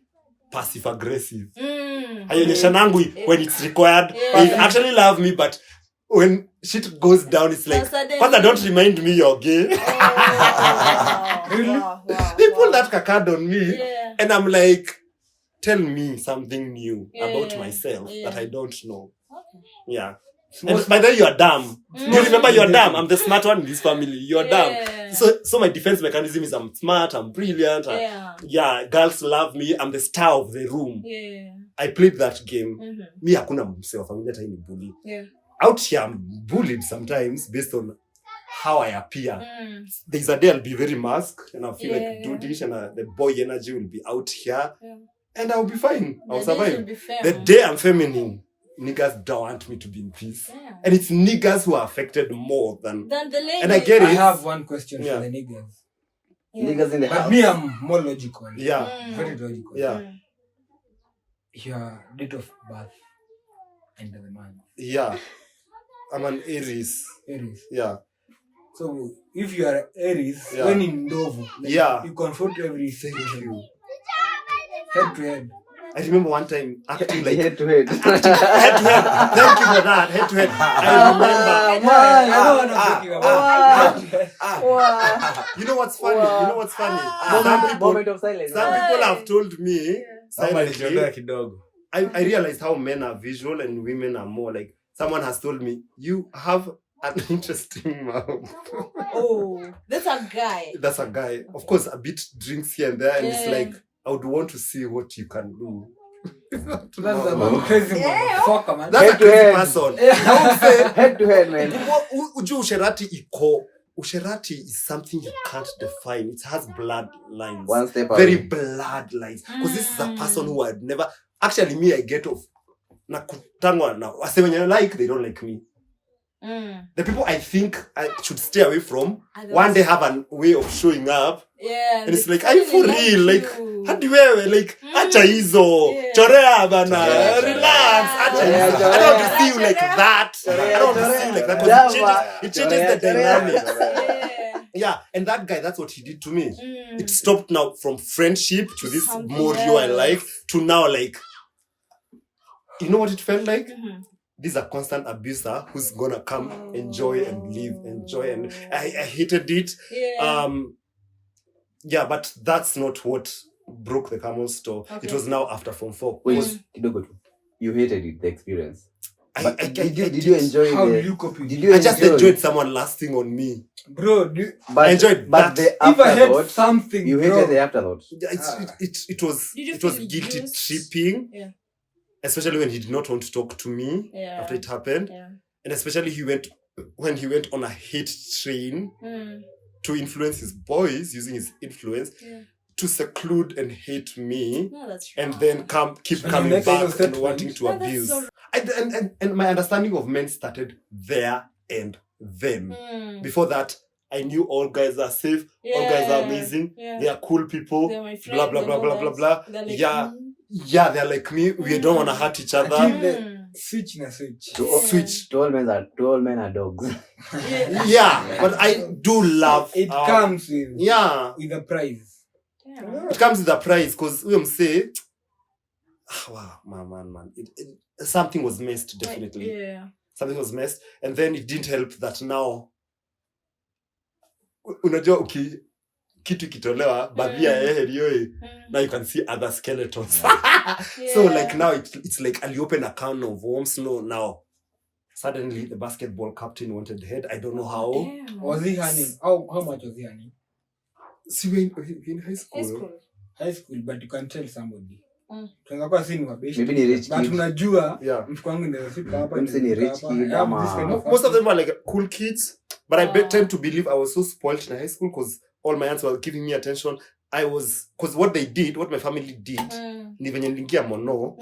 passive-aggressive. When it's required, they actually love me, but when shit goes down, it's like, Father, don't remind me you're gay. Really? Wow. They pull that card on me, and I'm like, tell me something new about myself that I don't know. Okay. Yeah. And by the way, you're dumb. You remember you're dumb. I'm the smart one in this family. You're dumb. So my defense mechanism is I'm smart, I'm brilliant. Girls love me. I'm the star of the room. I played that game. Me hakuna mse wa familia hata ni bully. Out here I'm bullied sometimes based on how I appear. There's a day I'll be very masked and I'll feel like do this and the boy energy will be out here and I'll be fine. I'll survive. The day I'm feminine, niggas don't want me to be in peace. And it's niggas who are affected more than the ladies. And I get it. I have one question for the niggas. Niggas in the house. But me, I'm more logical. Very logical. Your date of birth and the month. I'm an Aries. Yeah. So if you are Aries, when in Ndovu, you confront everything. Head to head. I remember one time acting like head to head. Thank you for that. Head to head. I remember. You know what's funny? Moment of silence. Some people have told me silently. I realized how men are visual and women are more like. Someone has told me, you have an interesting mouth. Oh, that's a guy. That's a guy. Of course, a bit drinks here and there, and it's like, I would want to see what you can do. That's a crazy motherfucker, man. That's a crazy person. I would say, head to head, man. Usherati is something you can't define. It has bloodlines. One step Very away. bloodlines. Because this is a person who I'd never... Actually, me, I get off. Nakutangwa now. I say when you like, they don't like me. The people I think I should stay away from one day have a way of showing up. And it's like, are you for real? Like, hadi wewe, like, acha hizo. Chorea bana. Relax. Acha hizo. I don't want to see you like that. I don't want to see you like that. Because it changes the dynamic. And that guy, that's what he did to me. It stopped now from friendship to this more you I like to now like, you know what it felt like? this is a constant abuser who's gonna come enjoy and live, enjoy, and I hated it. But that's not what broke the camel's toe. It was now after Form 4. Wait, you hated it, the experience. Did you enjoy it? How did you cope with I just enjoyed someone lasting on me. Bro, I enjoyed but that. If I had something, you hated the afterthought. It was guilty tripping. Yeah. Especially when he did not want to talk to me after it happened. Yeah. And especially when he went on a hate train to influence his boys, using his influence to seclude and hate me, and then keep coming back and wanting to abuse. And my understanding of men started there and then. Before that, I knew all guys are safe, all guys are amazing, they are cool people, blah blah blah blah blah blah. Yeah, they're like me. We don't want to hurt each other. Switch. To all men are dogs. But I do love it. Comes with a prize. It comes with a prize because we say, wow, man. Something was messed, definitely. Something was messed, and then it didn't help that now. Unajua kitu kitolewa badhi ya yeye now you can see other skeletons. So like now it's like I'll open a can of worms. No, now suddenly the basketball captain wanted head. I don't know how. Was he earning? How much was he earning? See, we in high school. High school, but you can tell somebody. Tunaweza sini wabeshi. Maybe ni rich kid. But unajua mfuko wangu ndio fika hapa. Ni rich kid ama most of them were like cool kids, but I tend to believe I was so spoiled in high school because all my aunts were giving me attention. Because what my family did, ni venye nilingia mono,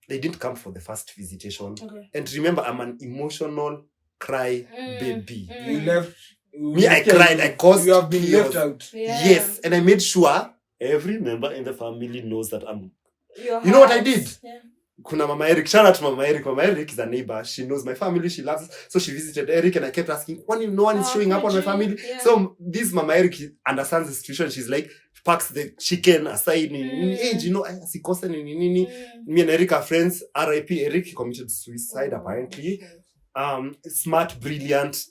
they didn't come for the first visitation. Okay. And remember, I'm an emotional cry baby. You left. Me, I cried. I caused. You have been left out. Yes, and I made sure every member in the family knows that I'm. You know what I did? Yeah. Kuna Mama Eric. Shout out to Mama Eric. Mama Eric is a neighbor. She knows my family. She loves us. So she visited Eric, and I kept asking, no one is showing up on my family. Yeah. So this Mama Eric understands the situation. She's like, packs the chicken aside. Hey, you know, me and Eric are friends. R.I.P. Eric, he committed suicide apparently. Smart, brilliant.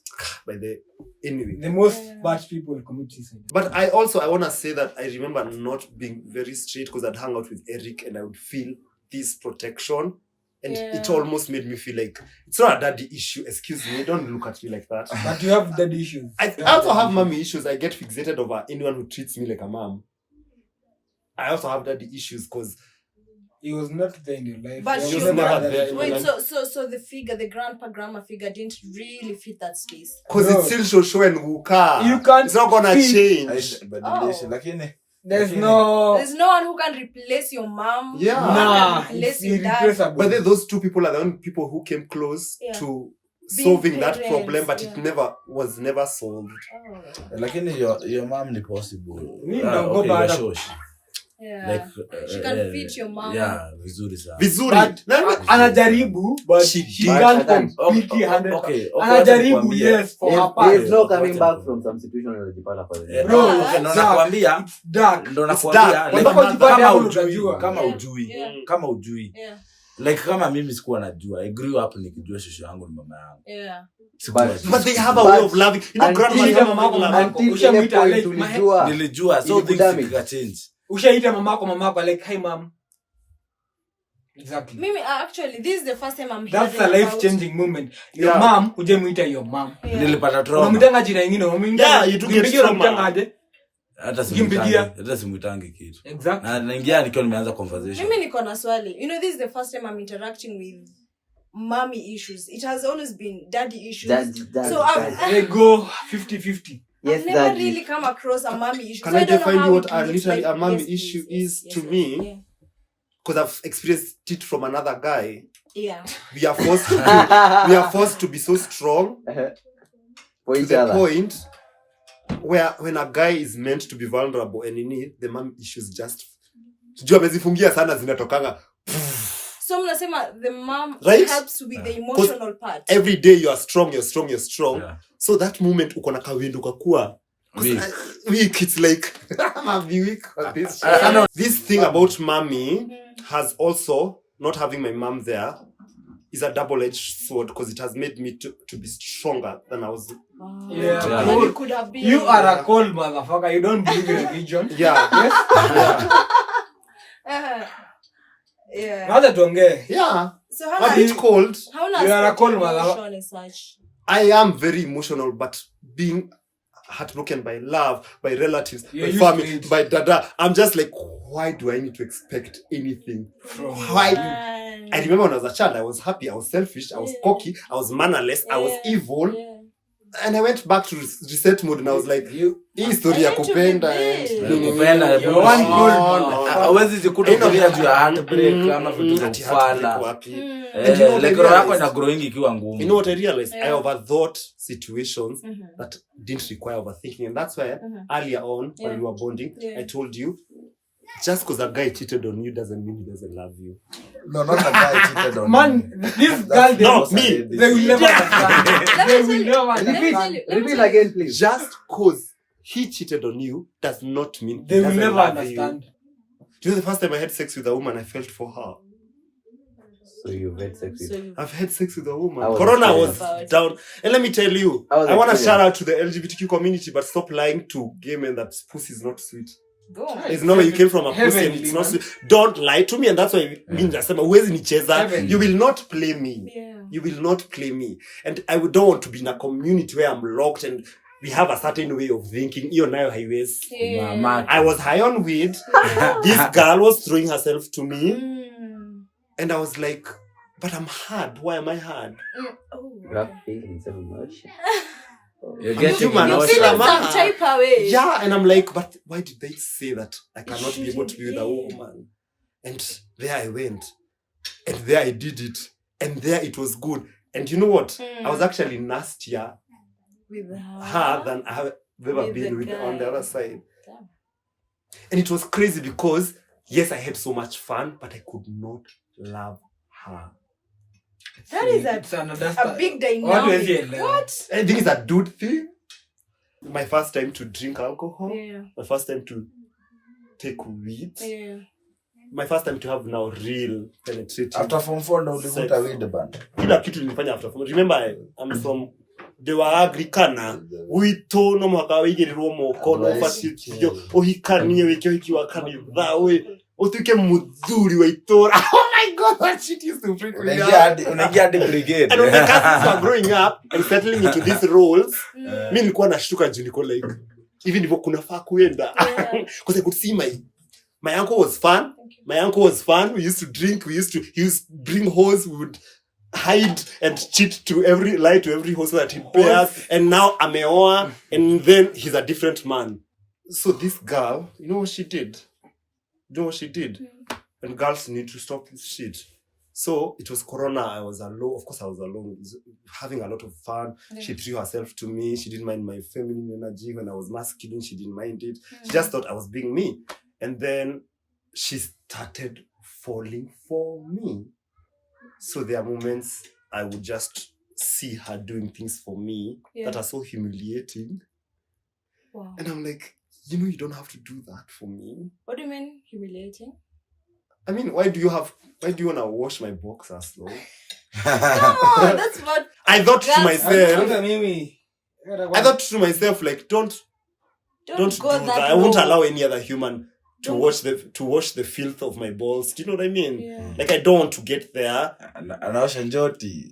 Anyway. The most bad people commit suicide. But I want to say that I remember not being very straight because I'd hang out with Eric and I would feel this protection. And it almost made me feel like it's not a daddy issue. Excuse me, don't look at me like that. But you have daddy issues. I also have mommy issues. I get fixated over anyone who treats me like a mom. I also have daddy issues because he was not there in your life. But he was never there. Wait, so the figure, the grandma figure didn't really fit that space. Because it's still show and wuka. You can't. It's not gonna change. There's no one who can replace your mom. Yeah. Replace your dad. But then those two people are the only people who came close to solving that problem, but it was never solved. Lakini your mom ni possible. Yeah. Like she can fit your mom. Yeah, vizuri sana. Anajaribu, but she can't completely handle. Okay. Anajaribu, yes, for her part. There's no coming back from some situation unajipata kwa the. Bro, ndo nakwambia. Ndo nakwambia kama ujui. Yeah. Like kama mimi sikuwa najua. I grew up nikijua shosho yangu ni mama yangu. Yeah. But they have a way of loving. You know, grandma nilijua, so things got change. Ushaita mamako like, hey mom. Exactly. Mimi actually this is the first time I'm hearing. That's a life changing moment. Your mom, hujamuita your mom. Nilipata trauma. Unamtanga jina nyingine, you do get trauma. Hata simuitangi kitu. Exactly. Na naingia nikiwa nimeanza conversation. Mimi niko na swali. You know, this is the first time I'm interacting with mommy issues. It has always been daddy issues. So they go 50-50. Yes, I've never really come across a mommy issue. Can I define you what a mommy issue is to me? Because I've experienced it from another guy. Yeah. We are forced to be so strong to the point where when a guy is meant to be vulnerable and in need, the mommy issues just jua mezifungia sana zinatokanga. So mnasema the mom helps with the emotional part. Every day you are strong. Yeah. So that moment uko na kawindo kakua weak, it's like I'm weak on this. This thing about mommy has also not having my mom there is a double-edged sword because it has made me to be stronger than I was. Yeah. You could have been. You are a cold motherfucker. You don't believe in religion. Yeah. Yes. Yeah. Mother tuongee. Yeah. So how A bit cold. You are a cold motherfucker. as such? I am very emotional, but being heartbroken by love, by relatives, You're by used to family, it. by dada, I'm just like, why do I need to expect anything? Why? I remember when I was a child, I was happy, I was selfish, I was cocky, I was mannerless, I was evil. Yeah. And I went back to reset mode and I was like, hii story ya kupenda. Hawezi zikutokelea juu ya heartbreak ama vitu za kufana. Like roho yako ina growing ikiwa ngumu. You know what I realized? I overthought situations that didn't require overthinking. And that's why earlier on, when we were bonding, I told you, just because a guy cheated on you doesn't mean he doesn't love you. No, not a guy cheated on Man, this girl, me. They will never understand. They will never understand. Repeat again, please. Just because he cheated on you does not mean They he will doesn't never love understand. you. Do you know the first time I had sex with a woman, I felt for her. So you've had sex with I've had sex with a woman. was Corona serious. was down. And let me tell you, I want to shout out to the LGBTQ community, but stop lying to gay men that pussy is not sweet. There's no way you came from a pussy and it's not sweet. Don't lie to me, and that's why means huwezi nicheza. You will not play me. Yeah. You will not play me. And I don't want to be in a community where I'm locked and we have a certain way of thinking. Iyo nayo haiwezi. I was high on weed. This girl was throwing herself to me. And I was like, but I'm hard. Why am I hard? you have feelings so much. You're getting human. You feel some type of way. Yeah, and I'm like, but why did they say that I cannot be able to be with a woman? And there I went. And there I did it. And there it was good. And you know what? I was actually nastier With her than I have ever With been the with guy. on the other side. Damn. And it was crazy because, yes, I had so much fun, but I could not love her. That is a big dynamic. What? I think it's a dude thing. My first time to drink alcohol. Yeah. My first time to take weed. Yeah. My first time to have now real penetrating. After Form 4 ndo ulivuta weed band. Kila kitu nilifanya after form. Remember, I'm from they were agrikana. Wito no mwaka wigirirwo moko no fatio ohikanie wekyo hikiwa kanitha we. Otuke mudhuri wa itora. Oh my god, that shit used to freak me out. Unaingia hadi brigade. And when my cousins were growing up and settling into these roles, mimi nilikuwa nashtuka juu niko like, even if kunafaa kuenda. Because I could see my uncle was fun. My uncle was fun. We used to drink. He used to bring hose. We would hide and cheat lie to every hose so that he'd pay us. And now ameoa, and then he's a different man. So this girl, you know what she did? And girls need to stop this shit. So it was Corona. I was alone. Of course, I was alone. Having a lot of fun. Yeah. She threw herself to me. She didn't mind my feminine energy. When I was masculine, she didn't mind it. She just thought I was being me. And then she started falling for me. So there are moments I would just see her doing things for me that are so humiliating. Wow. And I'm like, you don't have to do that for me. What do you mean humiliating? I mean, why do you want to wash my boxers, though? Come on, that's what I thought to myself. I thought to myself, like, don't do that. I won't allow any other human to wash the filth of my balls. Do you know what I mean? Yeah. Like, I don't want to get there. Anaosha njoti.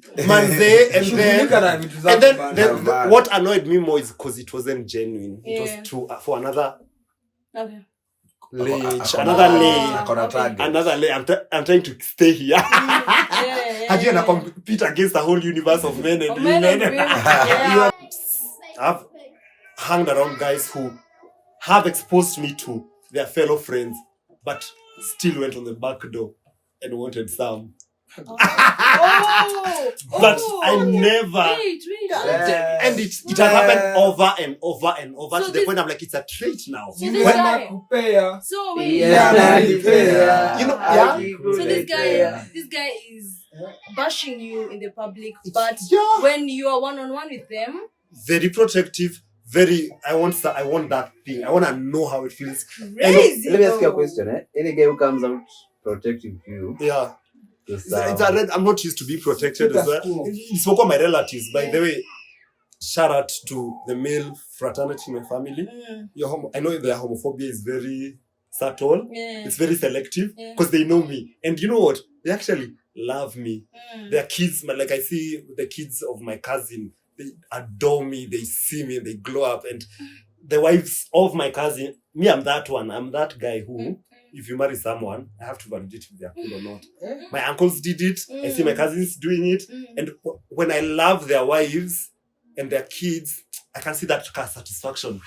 And then what annoyed me more is because it wasn't genuine. It was for another. Okay. Another lay. I'm trying to stay here. Hajia na compete against the whole universe of men and women. I've hung around guys who have exposed me to their fellow friends, but still went on the back door and wanted some. But I never. And it has happened over and over and over to the point I'm like, it's a trait now. So this guy. So this guy is bashing you in the public, but when you are one-on-one with them, very protective. I want that thing. I want to know how it feels. Crazy. Let me ask you a question. Any guy who comes out protective to you, I'm not used to being protected as well. It's for my relatives. By the way, shout out to the male fraternity in my family. I know their homophobia is very subtle. It's very selective because they know me. And you know what? They actually love me. Their kids, like I see the kids of my cousin, they adore me, they see me, they glow up. And the wives of my cousin, me, I'm that one. I'm that guy who, if you marry someone, I have to validate if they're cool or not. My uncles did it. I see my cousins doing it. And when I love their wives and their kids, I can see that kind of satisfaction.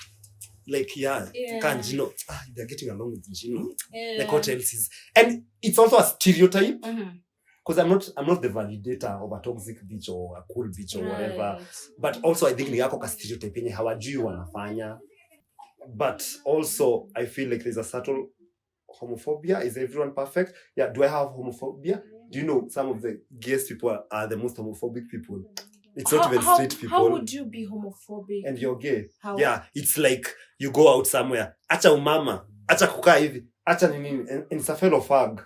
Like, can't Gino, they're getting along with Gino. Like, what else is? And it's also a stereotype. Because I'm not the validator of a toxic bitch or a cool bitch or whatever. But also I think ni yako ka stereotype yenye hawajui wanafanya. But also I feel like there's a subtle homophobia. Is everyone perfect? Yeah, do I have homophobia? Do you know some of the gayest people are the most homophobic people? It's not even straight people. How would you be homophobic? And you're gay. How? Yeah, it's like you go out somewhere. Acha umama, acha kukaa hivi, acha nini, and it's a fellow fag.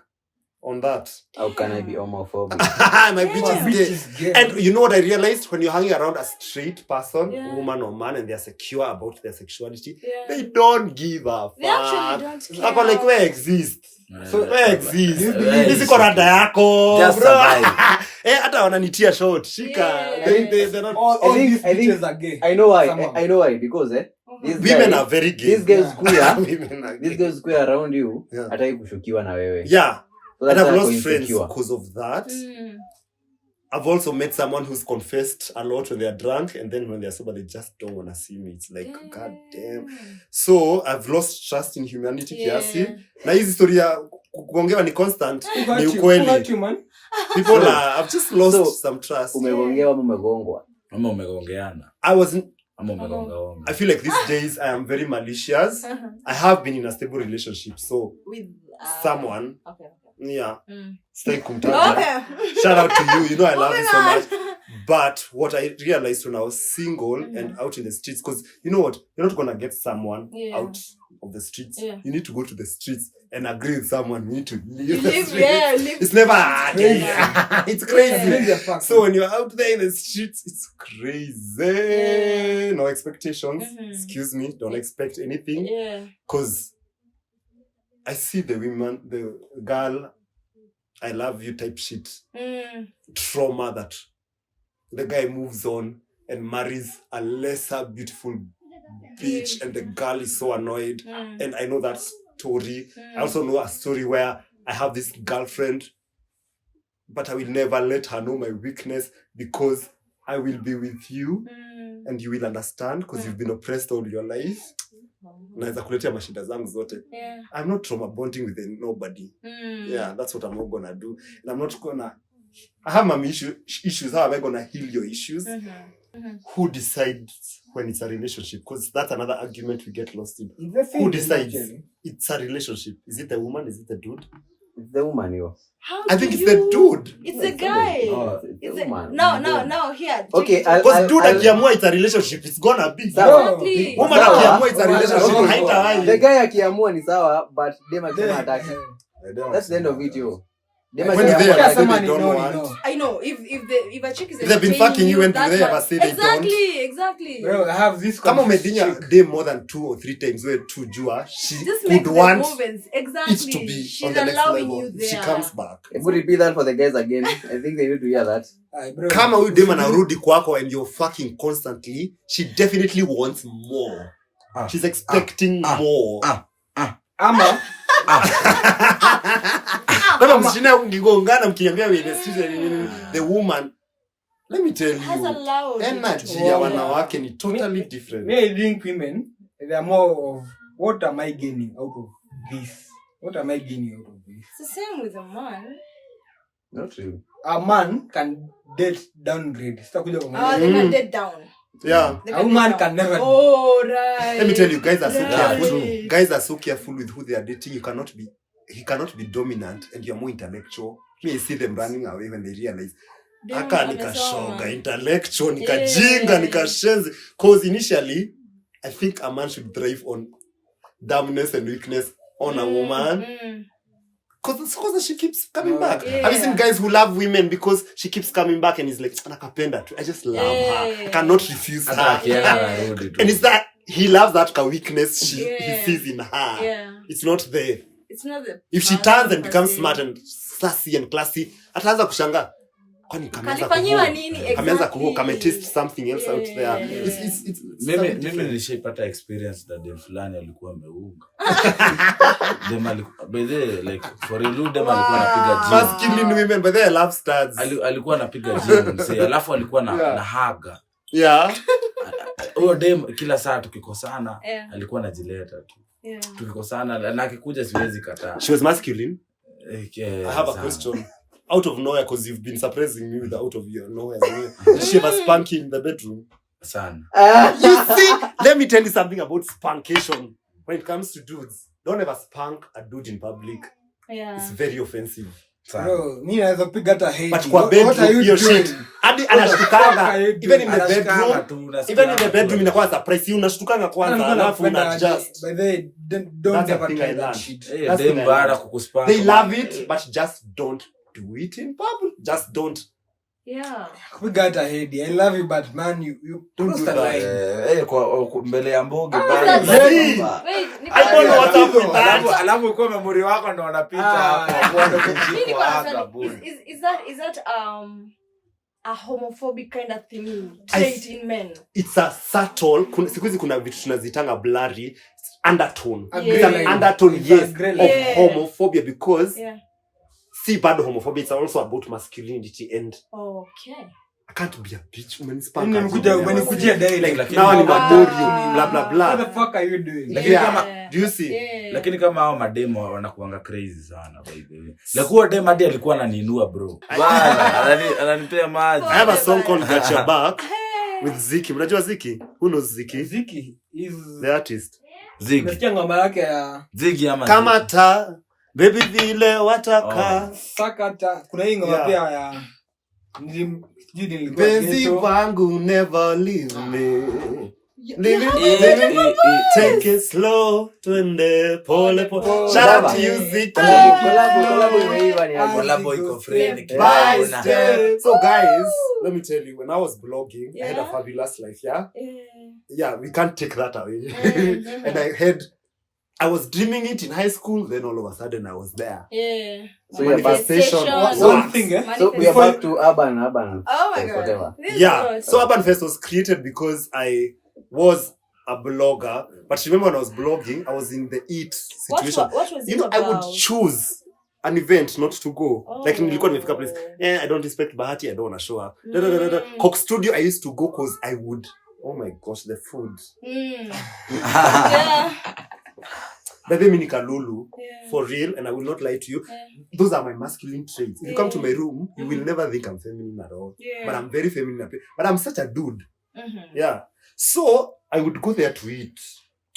On that. How can I be homophobic? My bitch is gay. And you know what I realized? When you're hanging around a straight person, woman or man, and they're secure about their sexuality, they don't give a fuck. They actually don't care. Like, where exist? So where exist? This is korada yako. Just survive. Hata wananitia short. Shika. They're not. All these bitches are gay. I know why. Because women are very gay. These guys queer. These guys queer around you. Hataki kushukiwa na wewe. Yeah. So and I've lost friends because of that. I've also met someone who's confessed a lot when they're drunk, and then when they're sober, they just don't want to see me. It's like, God damn. So I've lost trust in humanity kiasi. Na hizi story ya kuongewa ni constant. Ni ukweli. People are, I've just lost some trust. Umegongewa ama umegongwa? Ama umegongeana. I feel like these days I am very malicious. I have been in a stable relationship, so with someone. Yeah. Stay kumtaja. Shout out to you. You know I love you so much. But what I realized when I was single and out in the streets, because you know what? You're not gonna get someone out of the streets. You need to go to the streets and agree with someone. You need to leave the streets. It's never it's crazy. So when you're out there in the streets, it's crazy. No expectations. Excuse me. Don't expect anything. Because I see the women, the girl, I love you type shit. Trauma that the guy moves on and marries a lesser beautiful bitch and the girl is so annoyed. And I know that story. I also know a story where I have this girlfriend, but I will never let her know my weakness because I will be with you and you will understand because you've been oppressed all your life. Naweza kuletea mashida zangu zote. I'm not trauma bonding with nobody. Yeah, that's what I'm not gonna do. And I'm not gonna. I have my issues. How am I gonna heal your issues? Who decides when it's a relationship? Because that's another argument we get lost in. Who decides? It's a relationship. Is it the woman? Is it the dude? It's the woman, yo. I think it's the dude. It's the guy. It's the woman. No, here. Okay, because dude akiamua it's a relationship, it's gonna be. Exactly. Woman akiamua it's a relationship, haitawahi. The guy akiamua ni sawa, but dem akisema hataki. That's the end of it, yo. When they don't want. I know if a chick is they've been fucking you and they ever say they don't. Exactly. Bro, I have this. Kama umedinya day more than 2 or 3 times where to jua she would want it to be she's on the next level. You there. She comes back. Would repeat that for the guys again? I think they need to hear that. Kama huyu dem anarudi kwako and you're fucking constantly, she definitely wants more. She's expecting more. Ama Kama mshina mkigongana mkiambia we the woman, let me tell you, energy ya wanawake ni totally different. I think women, they are more of what am I gaining out of this? What am I gaining out of this? It's the same with a man. Not really. A man can date downgrade. They can date down. Yeah. A woman can never. Oh, right. Let me tell you, guys are so careful. Guys are so careful with who they are dating. He cannot be dominant and you're more intellectual. Me, I see them running away when they realize aka nikashoga intellectual, nikajinga, nikashenzi. Because initially, I think a man should thrive on dumbness and weakness on a woman. Cause she keeps coming back. Yeah. Have you seen guys who love women because she keeps coming back and he's like, nakapenda tu. I just love her. I cannot refuse her. And it's that he loves that weakness he sees in her. Yeah. It's not there. It's not the if she turns and becomes smart and sassy and classy, ataanza kushanga. Kwani kameanza kuhoka, ametaste something else out there. It's mimi nilishapata experience that dem fulani alikuwa ameunga. Dem like for real dem alikuwa anapiga gym. Masculine women but they love stars. Alikuwa anapiga gym mzee. Alafu alikuwa na haga. Yeah. Huyo dem kila saa tukikosana alikuwa anajileta tu. Tukikosana na akikuja siwezi kataa. She was masculine. I have a question. Out of nowhere, because you've been surprising me with the out of your nowhere. Did she ever spank you in the bedroom? Son. You see, let me tell you something about spankation. When it comes to dudes, don't ever spank a dude in public. Yeah. It's very offensive. Bro, me naweza piga hata hate. But kwa bedroom, your shit. Hadi anashtukanga. Even in the bedroom, inakuwa surprise. You unashtukanga kwanza, alafu una adjust. By the way, don't ever try that shit. Dem bara kukuspank. They love it, but just don't do it in public. Just don't. Yeah. We got a head. I love you, but man, you don't do that. Kwa mbele ya mboge bali. I don't know what up with that. Alafu kwa memory wako ndo wanapita hapo. Is that a homophobic kind of thing trait in men? It's a subtle. Siku hizi kuna vitu tunazitanga blurry undertone. It's an undertone, yes, of homophobia because see, bad homophobia, it's also about masculinity and okay. I can't be a bitch when it's when you kujia direct like now I'm a blah blah blah. What the fuck are you doing? Like kama do you see? Lakini kama hao mademo wanakuanga crazy sana by the way. Like huo dem hadi alikuwa ananiinua bro. Bana, ananipea maji. I have a song called Got Your Back with Ziki. Unajua Ziki? Who knows Ziki? Ziki is the artist. Ziki. Nasikia ngoma yake ya Ziki ama kama ta baby vile wataka sakata. Kuna hii ngoma pia ya Benzi wangu never leave me. Take it slow, twende pole pole. Shout out to you, Ziki. So guys, let me tell you, when I was blogging, I had a fabulous life, yeah, we can't take that away. And I was dreaming it in high school, then all of a sudden I was there. Yeah. So manifestation. One thing, eh? So we are back to urban. Oh my god. Whatever. Yeah. So Urban Fest was created because I was a blogger. But remember when I was blogging, I was in the EAT situation. What was it about? I would choose an event not to go. Like nilikuwa nimefika place. I don't respect Bahati, I don't want to show up. Coke Studio I used to go because I would. Oh my gosh, the food. Yeah. But then Kalulu, for real, and I will not lie to you. Those are my masculine traits. If you come to my room, you will never think I'm feminine at all. But I'm very feminine. But I'm such a dude. Yeah. So I would go there to eat.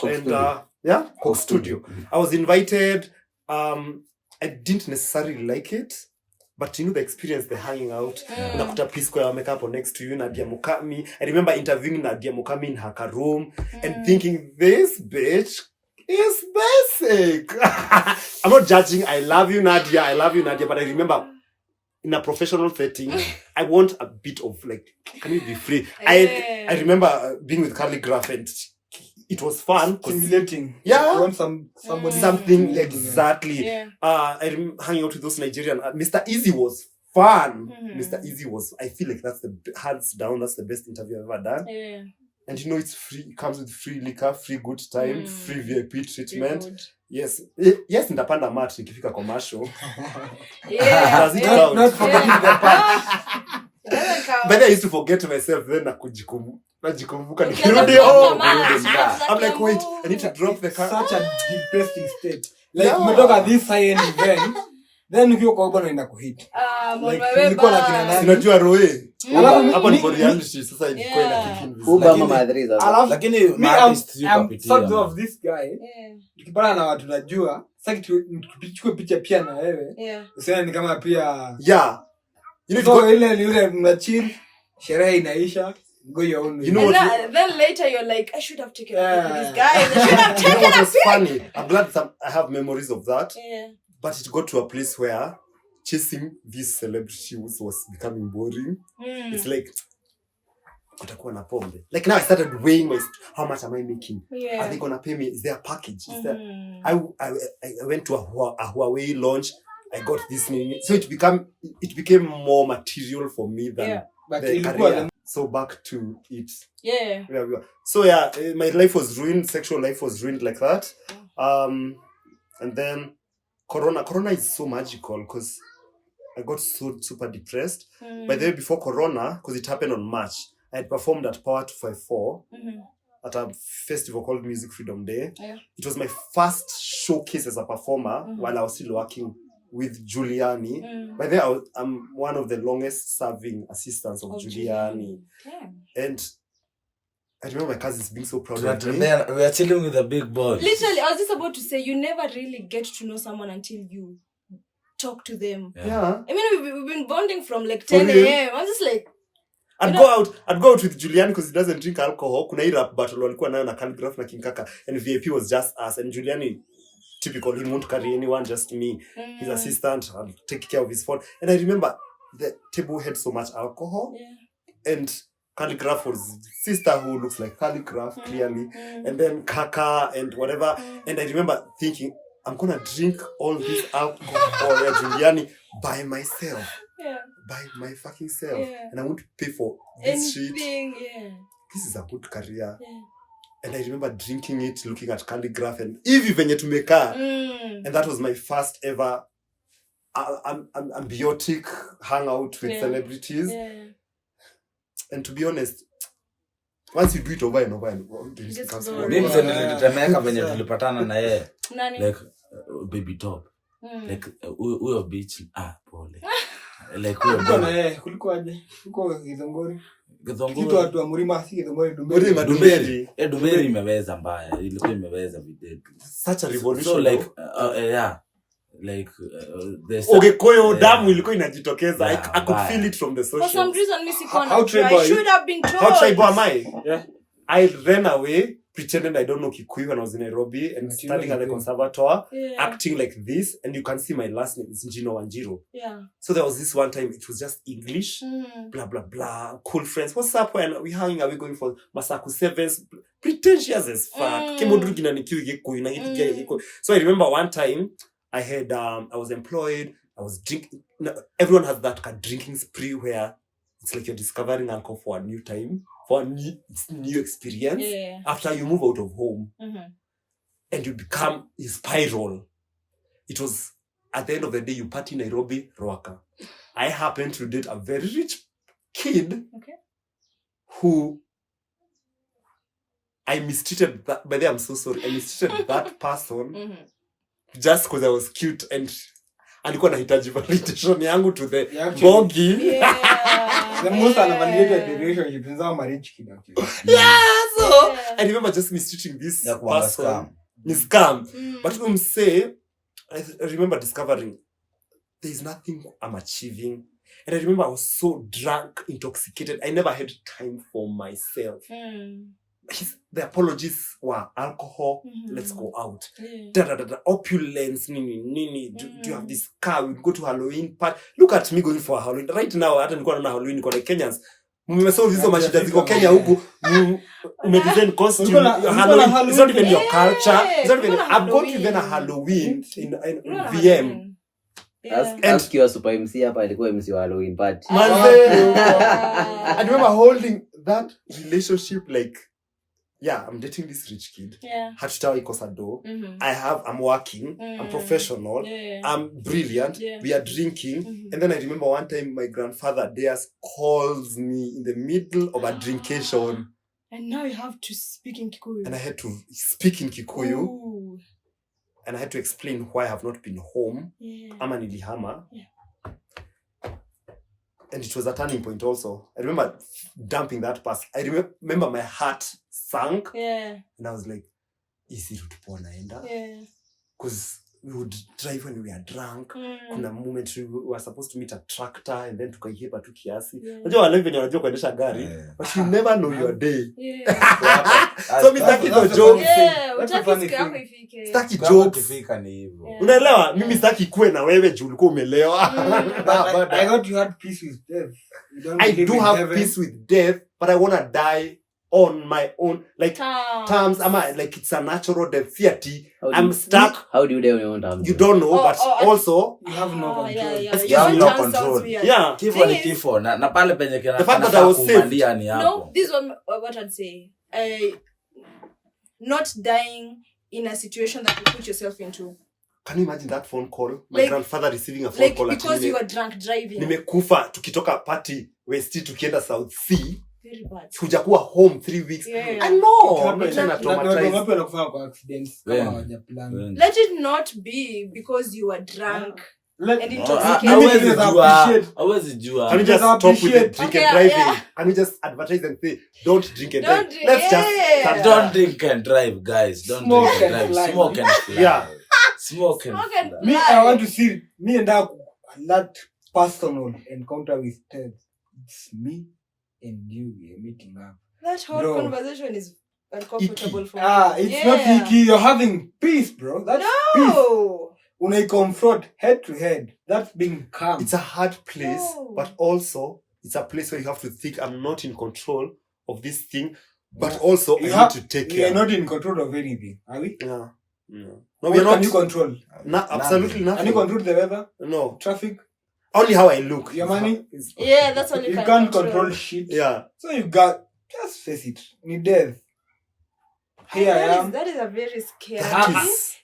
Coke Studio. I was invited. I didn't necessarily like it. But you know the experience, the hanging out. Unakuta P-Square wameka hapo next to you, Nadia Mukami. I remember interviewing Nadia Mukami in her room and thinking, this bitch is basic. I'm not judging. I love you, Nadia. But I remember in a professional setting, I want a bit of like, can you be free? I remember being with Carly Graff and it was fun. Stimulating. Yeah. You want somebody something exactly. I'm hanging out with those Nigerian. Mr. Easy was fun. Mr. Easy was, I feel like that's hands down, that's the best interview I've ever done. Yeah. And you know it's free, it comes with free liquor, free good time, free VIP treatment. Yes, nitapanda mat nikifika commercial. Not forgetting the part. But I used to forget myself then najikumbuka nikirudi home. I'm like, wait, I need to drop the car. Such a depressing state. Like umetoka this high-end event, then ukiwa kwa bwana unaenda kuhit. Nilikuwa na kina nani? Sinajua roe. Hapo ni for reality sasa ilikuwa inakikimbia. Ubama madri sasa. Lakini artist sort of this guy. Tukipata na watu najua, sasa tukichukua picha pia na wewe. Usione ni kama pia you need to go ile mnachill, sherehe inaisha. Go your own way. You know then later you're like, I should have taken a picture with this guy. I should have taken what was funny? I'm glad I have memories of that. But it got to a place where chasing these celebrities was becoming boring. It's like, kutakuwa na pombe. Like now I started weighing how much am I making? Are they gonna pay me? Is there a package? Is there? I went to a Huawei launch. I got this new, so it became more material for me than the career. So back to it. Where we were. So my life was ruined. Sexual life was ruined like that. And then Corona is so magical because I got so super depressed. By the way, before Corona, because it happened on March, I had performed at Power 254 at a festival called Music Freedom Day. It was my first showcase as a performer while I was still working with Giuliani. By the way, I'm one of the longest serving assistants of Giuliani. And I remember my cousins being so proud of me. We are chilling with the big boys. Literally, I was just about to say, you never really get to know someone until you talk to them. Yeah. I mean, we've been bonding from like 10 a.m. I'm just like, I'd go out with Julian because he doesn't drink alcohol. Kuna hii rap battle walikuwa nayo na Calligraph na King Kaka, and VIP was just us, and Julian, typical, he won't carry anyone, just me. His assistant, I'll take care of his phone. And I remember the table had so much alcohol, and Calligraph was sister who looks like Calligraph clearly, and then Kaka and whatever. And I remember thinking, I'm gonna drink all this alcohol at Juliani by myself. By my fucking self. And I want to pay for this anything, shit. This is a good career. And I remember drinking it, looking at Calligraph and Ivy venye tumeka. And that was my first ever ambiotic hangout with celebrities. And to be honest, once you do it over and over and over, it becomes more. Like Baby Top. Like we beach pole. Like kulikuwaje huko Githongori kitu watu wa Murima si Githongori Dumberi imeweza mbaya, ilikuwa imeweza video such a revolution. So like like Koyo damu ilikuwa inajitokeza. I could feel it from the social. For some reason I should have been told. How tribal am I? I ran away pretending I don't know Kikuyu when I was in Nairobi and studying at the conservatoire, acting like this, and you can see my last name is Njino Wanjiro. So there was this one time, it was just English, blah, blah, blah, cool friends. What's up? When we hanging, are we going for Masaku Sevens? Pretentious as fuck. So I remember one time, I had, I was employed, I was drinking. Everyone has that drinking spree where it's like you're discovering alcohol for a new time. For a new experience after you move out of home and you spiral. It was at the end of the day, you party Nairobi, Ruaka. I happened to date a very rich kid who I mistreated that, but I'm so sorry. I mistreated that person just because I was cute and alikuwa anahitaji validation yangu to the bogi. The most unvalidated relationship is our marriage kid. So I remember just mistreating this person. Scam. But say, I remember discovering there is nothing I'm achieving. And I remember I was so drunk, intoxicated. I never had time for myself. The apologies were alcohol, let's go out. Opulence, nini. Do you have this car? We'll go to Halloween party. Look at me going for a Halloween. Right now, hata nilikuwa na Halloween kwa Kenyans. Mmesolve hizo mashida ziko Kenya huku. Umedesign costume. Halloween. It's not even your culture. It's not even, I've got even a Halloween in VM. Ask your super MC hapa alikuwa MC wa Halloween party. I remember holding that relationship like, I'm dating this rich kid. Hatutawahi kosa do. I'm working. I'm professional. I'm brilliant. We are drinking. And then I remember one time my grandfather Deas calls me in the middle of a drinkation. And now you have to speak in Kikuyu. And I had to speak in Kikuyu. Ooh. And I had to explain why I have not been home. Ama nilihama. And it was a turning point also. I remember dumping that pass. I remember my heart sank. And I was like, is it to naenda? Because we would drive when we are drunk. Kuna moment we were supposed to meet a tractor and then tukaihepa tu kiasi. Unajua wale wenye wanajua kuendesha gari, but you never know your day. So mimi sitaki no joke. Sitaki joke kifika ni hivyo. Unaelewa? Mimi sitaki kuwe na wewe juu ulikuwa umelewa. But I thought you had peace with death. I do have peace with death, but I want to die on my own, like terms. Like it's a natural death. I'm stuck. How do you die on your own terms? You don't know, but also you have no control. You have no control. Yeah. Kifo ni kifo. Na pale penye the fact that I was saved. Ni hapo. No, this one what I'd say. Not dying in a situation that you put yourself into. Can you imagine that phone call? My grandfather receiving a phone call because you were drunk driving. Nimekufa tukitoka party West tukienda South Sea. Very bad. Hujakuwa home 3 weeks. Yeah. I know. Let it not be because you were drunk. Can you just stop with the drink and driving? Yeah. Can you just advertise and say, don't drink and drive? Don't drink and drive, guys. Don't drink and drive. Smoke and fly. Yeah. Smoke and fly. Me, I want to see me and that personal encounter with Ted. It's me and you, we are meeting up. That whole conversation is uncomfortable for me. It's not icky. You're having peace, bro. That's peace. When I confront head to head, that's being calm. It's a hard place, but also it's a place where you have to think, I'm not in control of this thing, but also I need to take care. We are not in control of anything, are we? Yeah. No, we are not. Can you control? Absolutely nothing. Can you control the weather? No. Traffic? Only how I look. Your money? Yeah, that's all you can can't control shit. Yeah. So you got, just face it, need death. Here I am. That is a very scary.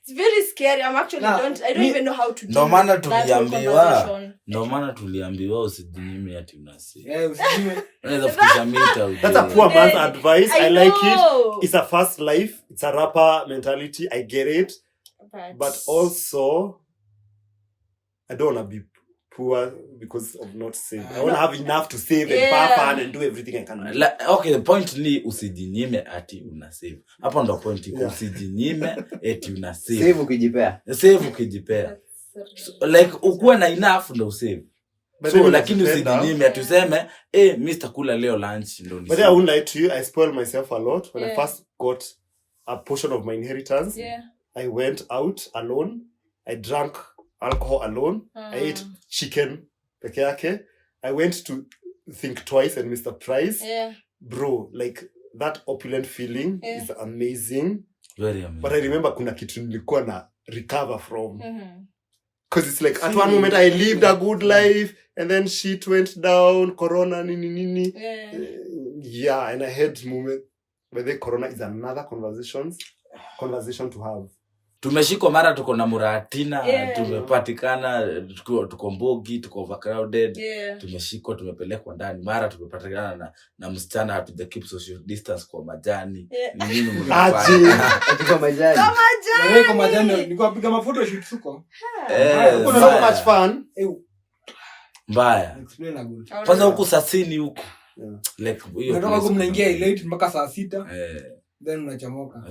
It's very scary. I'm actually I don't even know how to do that. No maana tuliambiwa usijinyime ati unasi. Yeah, usijinyime. Unaweza fikisha mita uje. That's a poor man's advice. I like it. It's a fast life. It's a rapper mentality. I get it. But also I don't want to be poor because of not saving. I want to have enough to save and have fun and do everything I can do. Okay, the point ni usijinyime ati una save. Hapo ndo point iko usijinyime ati una save. Save ukijipea. Save ukijipea. So, like ukuwe na enough ndo usave. So lakini usijinyime ati useme Mr. Kula leo lunch ndo ni. But I won't lie to you, I spoiled myself a lot when I first got a portion of my inheritance. I went out alone. I drank alcohol alone. I ate chicken peke yake. I went to Think Twice and Mr. Price. Bro, like that opulent feeling is amazing. Very amazing. But I remember kuna kitu nilikuwa na recover from. Because it's like at one moment I lived a good life and then shit went down, corona nini. Yeah, and I had moment where the corona is another conversation to have. Tumeshikwa mara tuko na muratina, tumepatikana tuko mbogi, tuko overcrowded, tumeshikwa tumepelekwa ndani, mara tumepatikana na msichana hatuja keep social distance kwa majani. Ni nini mnafanya? Kwa majani. Kwa majani nilikuwa napiga mafoto shoot huko. Kuna so much fun. Mbaya. Explain a good. Kwanza huko saa 6 huko. Like hiyo. Ndio kama mnaingia late mpaka saa 6. Then unachomoka.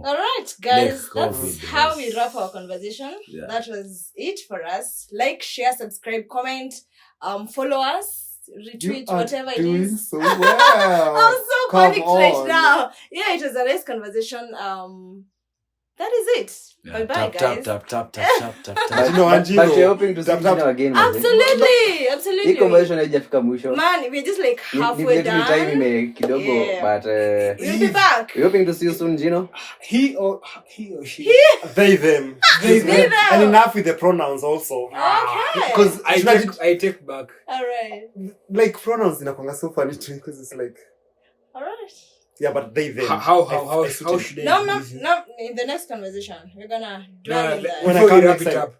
All right, guys, that's how we wrap our conversation. That was it for us. Like, share, subscribe, comment, follow us, retweet, whatever it is. So well. I'm so panicked right now. Yeah, it was a nice conversation. That is it. Bye bye, guys. Tap. But you're hoping to see Gino again. Absolutely. Hii conversation haijafika mwisho. Man, we're just like halfway done. Time kidogo, but we'll be back. We're hoping to see you soon, Gino. He or she. They, them. And enough with the pronouns also. Okay. Because I take back. All right. Like pronouns inakuanga so funny too because it's like. All right. Yeah, but they them. How should they? No. In the next conversation, we're gonna dwell in that. When I come wrap it up.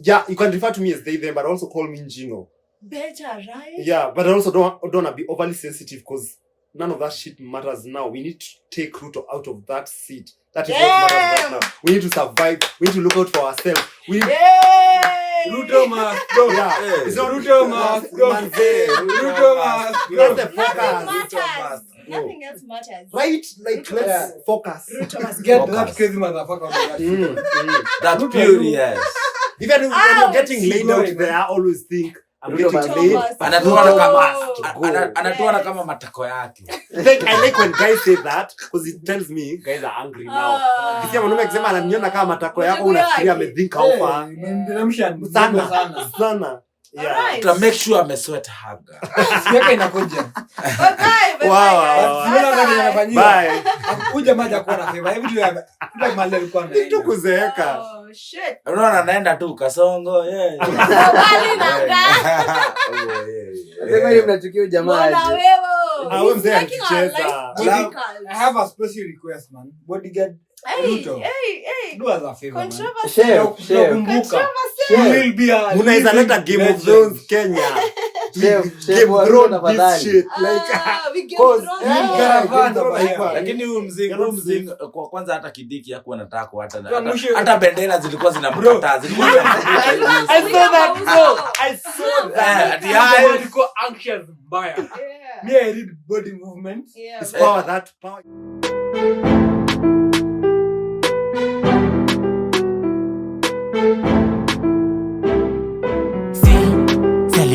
Yeah, you can refer to me as they them, but also call me Gino. Better, right? Yeah, but I also don't want to be overly sensitive because none of that shit matters now. We need to take Ruto out of that seat. That is what matters right now. We need to survive. We need to look out for ourselves. Ruto must go. Yeah. It's not Ruto must go. Ruto must go. That's the focus. Ruto must. Nothing else matters. Right? Like, let's focus. Get that crazy motherfucker. That pure, yes. Even when you're getting laid out there, I always think, I'm getting laid. Anatuona kama matako yake. I like when guys say that because it tells me guys are angry now. Kisia mwanaume akisema ananiona kama matako yako unafikiria amethink how far. Sana. Yeah. To make sure amesweat haga. Siweka inakuja. Wow. Bye. Kuja maja kwa na favor. Hebu ndio mali alikuwa na. Kitu kuzeeka. Oh shit. Unaona anaenda tu Kasongo, Bali na Sema hiyo mnachukia jamaa. Bwana wewe. Wewe mzee anacheza. I have a special request, man. Bodyguard Ruto. Hey. Do us a favor. Controversy. Kumbuka. Will be a unaweza leta Game of Thrones Kenya. Game of Thrones shit like lakini huyu mzingi kwa kwanza hata Kidiki hakuwa anataka hata bendera zilikuwa zinamkataa zilikuwa I saw that alikuwa anxious mbaya. Me I read body movements. It's power that power.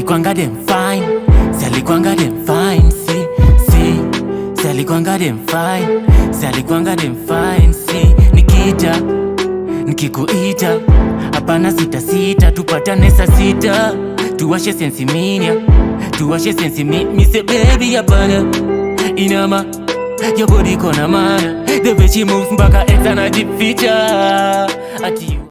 Kwanga dem fine, Sally kwanga dem fine, Sally kwanga dem fine, Sally kwanga dem fine, nikita, nikikuita, hapana sita, tupatane saa 6, tuwashe sensiminia, me say baby hapana, inama, your body kona mana, the way she moves mpaka ex anajificha, ati